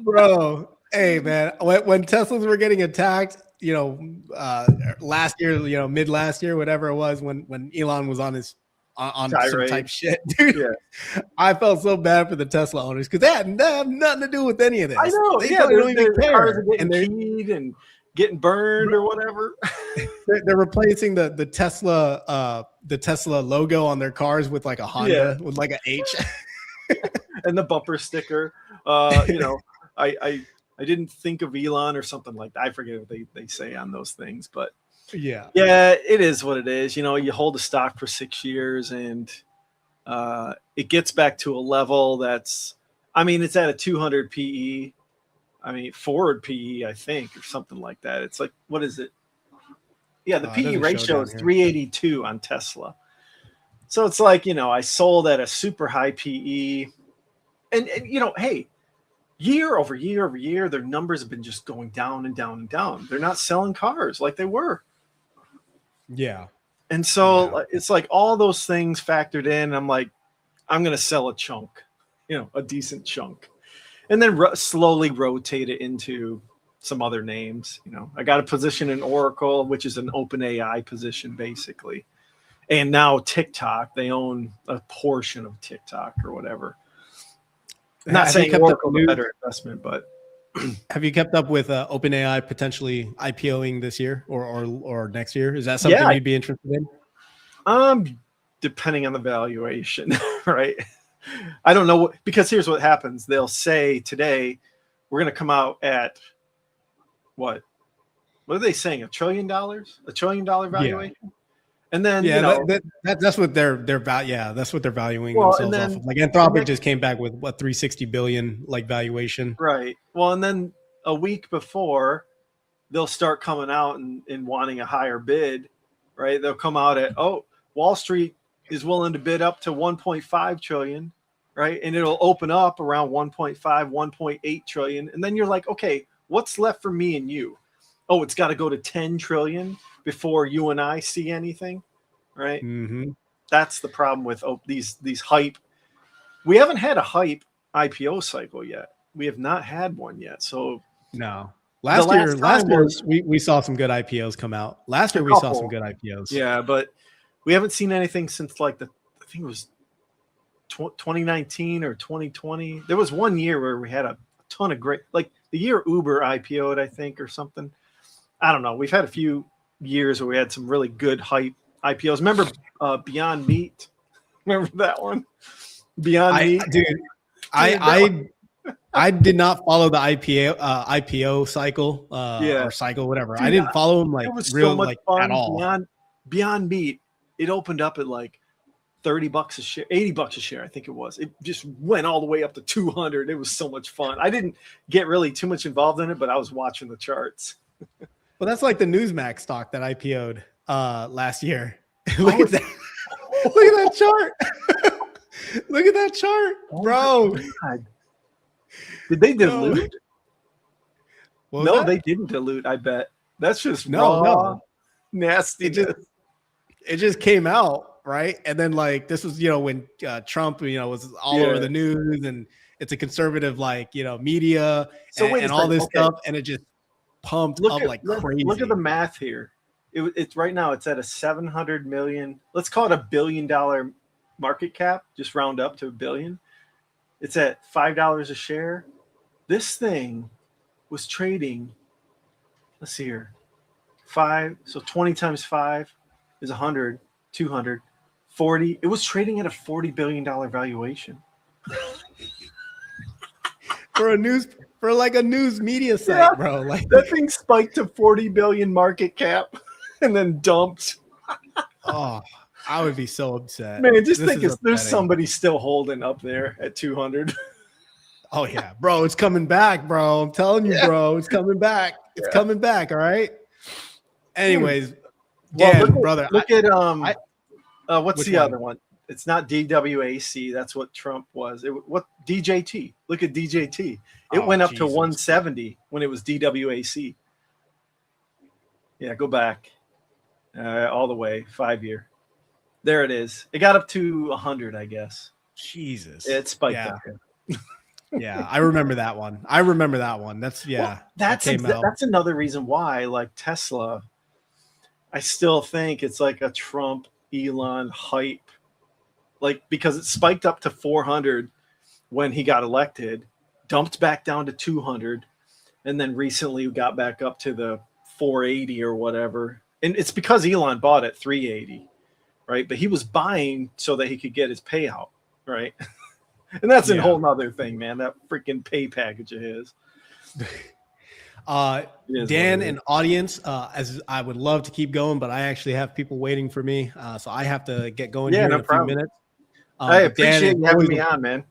Bro, hey, man, when Teslas were getting attacked, last year, mid last year, whatever it was, when Elon was on some type shit, dude. Yeah. I felt so bad for the Tesla owners because they have nothing to do with any of this. I know. They don't even care. Cars are getting keyed and getting burned or whatever. They're replacing the Tesla logo on their cars with like a Honda with like an H and the bumper sticker. I didn't think of Elon or something like that. I forget what they say on those things, but yeah, it is what it is. You hold a stock for 6 years and it gets back to a level it's at a 200 PE. Forward PE, I think, or something like that. It's like, what is it? Yeah, the PE ratio is 382 on Tesla. So it's like, I sold at a super high PE, and hey, year over year over year, their numbers have been just going down and down and down. They're not selling cars like they were. Yeah. And so it's like all those things factored in. I'm like, I'm going to sell a chunk, a decent chunk, and then slowly rotate it into some other names. I got a position in Oracle, which is an open AI position basically. And now TikTok, they own a portion of TikTok or whatever. I'm not saying Oracle is a better investment, but have you kept up with OpenAI potentially IPOing this year or next year? Is that something you'd be interested in? Depending on the valuation, right? I don't know, because here's what happens. They'll say today, we're going to come out at what are they saying? $1 trillion? $1 trillion valuation? Yeah. And then that's what they're that's what they're valuing themselves off of. Like Anthropic just came back with what 360 billion like valuation. Right. Well, and then a week before they'll start coming out and wanting a higher bid, right? They'll come out at, Wall Street is willing to bid up to 1.5 trillion, right? And it'll open up around 1.5, 1.8 trillion. And then you're like, okay, what's left for me and you? Oh, it's got to go to 10 trillion before you and I see anything, right? Mm-hmm. That's the problem with these hype. We haven't had a hype IPO cycle yet. We have not had one yet. So no. Last year we saw some good IPOs come out. Last year we saw some good IPOs. Yeah, but we haven't seen anything since I think it was 2019 or 2020. There was one year where we had a ton of great, like the year Uber IPO'd, I think, or something. I don't know. We've had a few years where we had some really good hype IPOs. Remember Beyond Meat? Remember that one? Beyond Meat, dude. I did not follow the IPO cycle or cycle, whatever. Dude, I didn't follow them like real like at all. Beyond Meat, it opened up at like $30 a share, $80 a share, I think it was. It just went all the way up to 200. It was so much fun. I didn't get really too much involved in it, but I was watching the charts. Well, that's like the Newsmax stock that IPO'd last year. Look at that. Look at that chart. Look at that chart, bro. Did they dilute? No, they didn't dilute, I bet. That's just raw nasty. It just came out, right? And then like this was, when Trump, was all over the news, and it's a conservative media and all this stuff, and it just pumped up like crazy. Look at the math here. It's right now it's at a 700 million. Let's call it $1 billion market cap. Just round up to $1 billion. It's at $5 a share. This thing was trading. Let's see here. 5. So 20 times 5 is 100, 200, 40. It was trading at a $40 billion valuation. For a news media site, bro. Like that thing spiked to 40 billion market cap and then dumped. Oh, I would be so upset. Man, just think there's somebody still holding up there at 200. Oh yeah, bro, it's coming back, bro. I'm telling you, bro, it's coming back. It's coming back. All right. Anyways, brother, look at what's the other one? It's not DWAC. That's what Trump was. What DJT? Look at DJT. It went up to 170 when it was DWAC. Yeah, go back all the way 5 year. There it is. It got up to 100, I guess. Jesus, it spiked up. Yeah, I remember that one. That's that's another reason why, like Tesla, I still think it's like a Trump Elon hype. Like, because it spiked up to 400 when he got elected, dumped back down to 200, and then recently got back up to the 480 or whatever. And it's because Elon bought at 380, right? But he was buying so that he could get his payout, right? And that's a whole nother thing, man. That freaking pay package of his. Dan and audience, as I would love to keep going, but I actually have people waiting for me, so I have to get going here in a few minutes. I appreciate you having me on, man.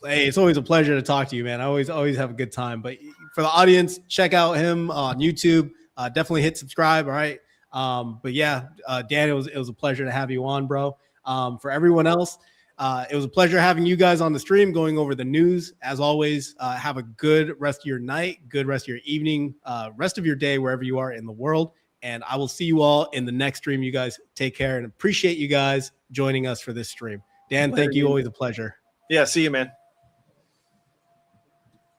Hey, it's always a pleasure to talk to you, man. I always have a good time. But for the audience, check out him on YouTube. Definitely hit subscribe. All right. But yeah, Dan, it was a pleasure to have you on, bro. For everyone else, it was a pleasure having you guys on the stream, going over the news. As always, have a good rest of your night, good rest of your evening, rest of your day, wherever you are in the world. And I will see you all in the next stream. You guys take care and appreciate you guys joining us for this stream. Dan, thank you. Always a pleasure. Yeah, see you, man.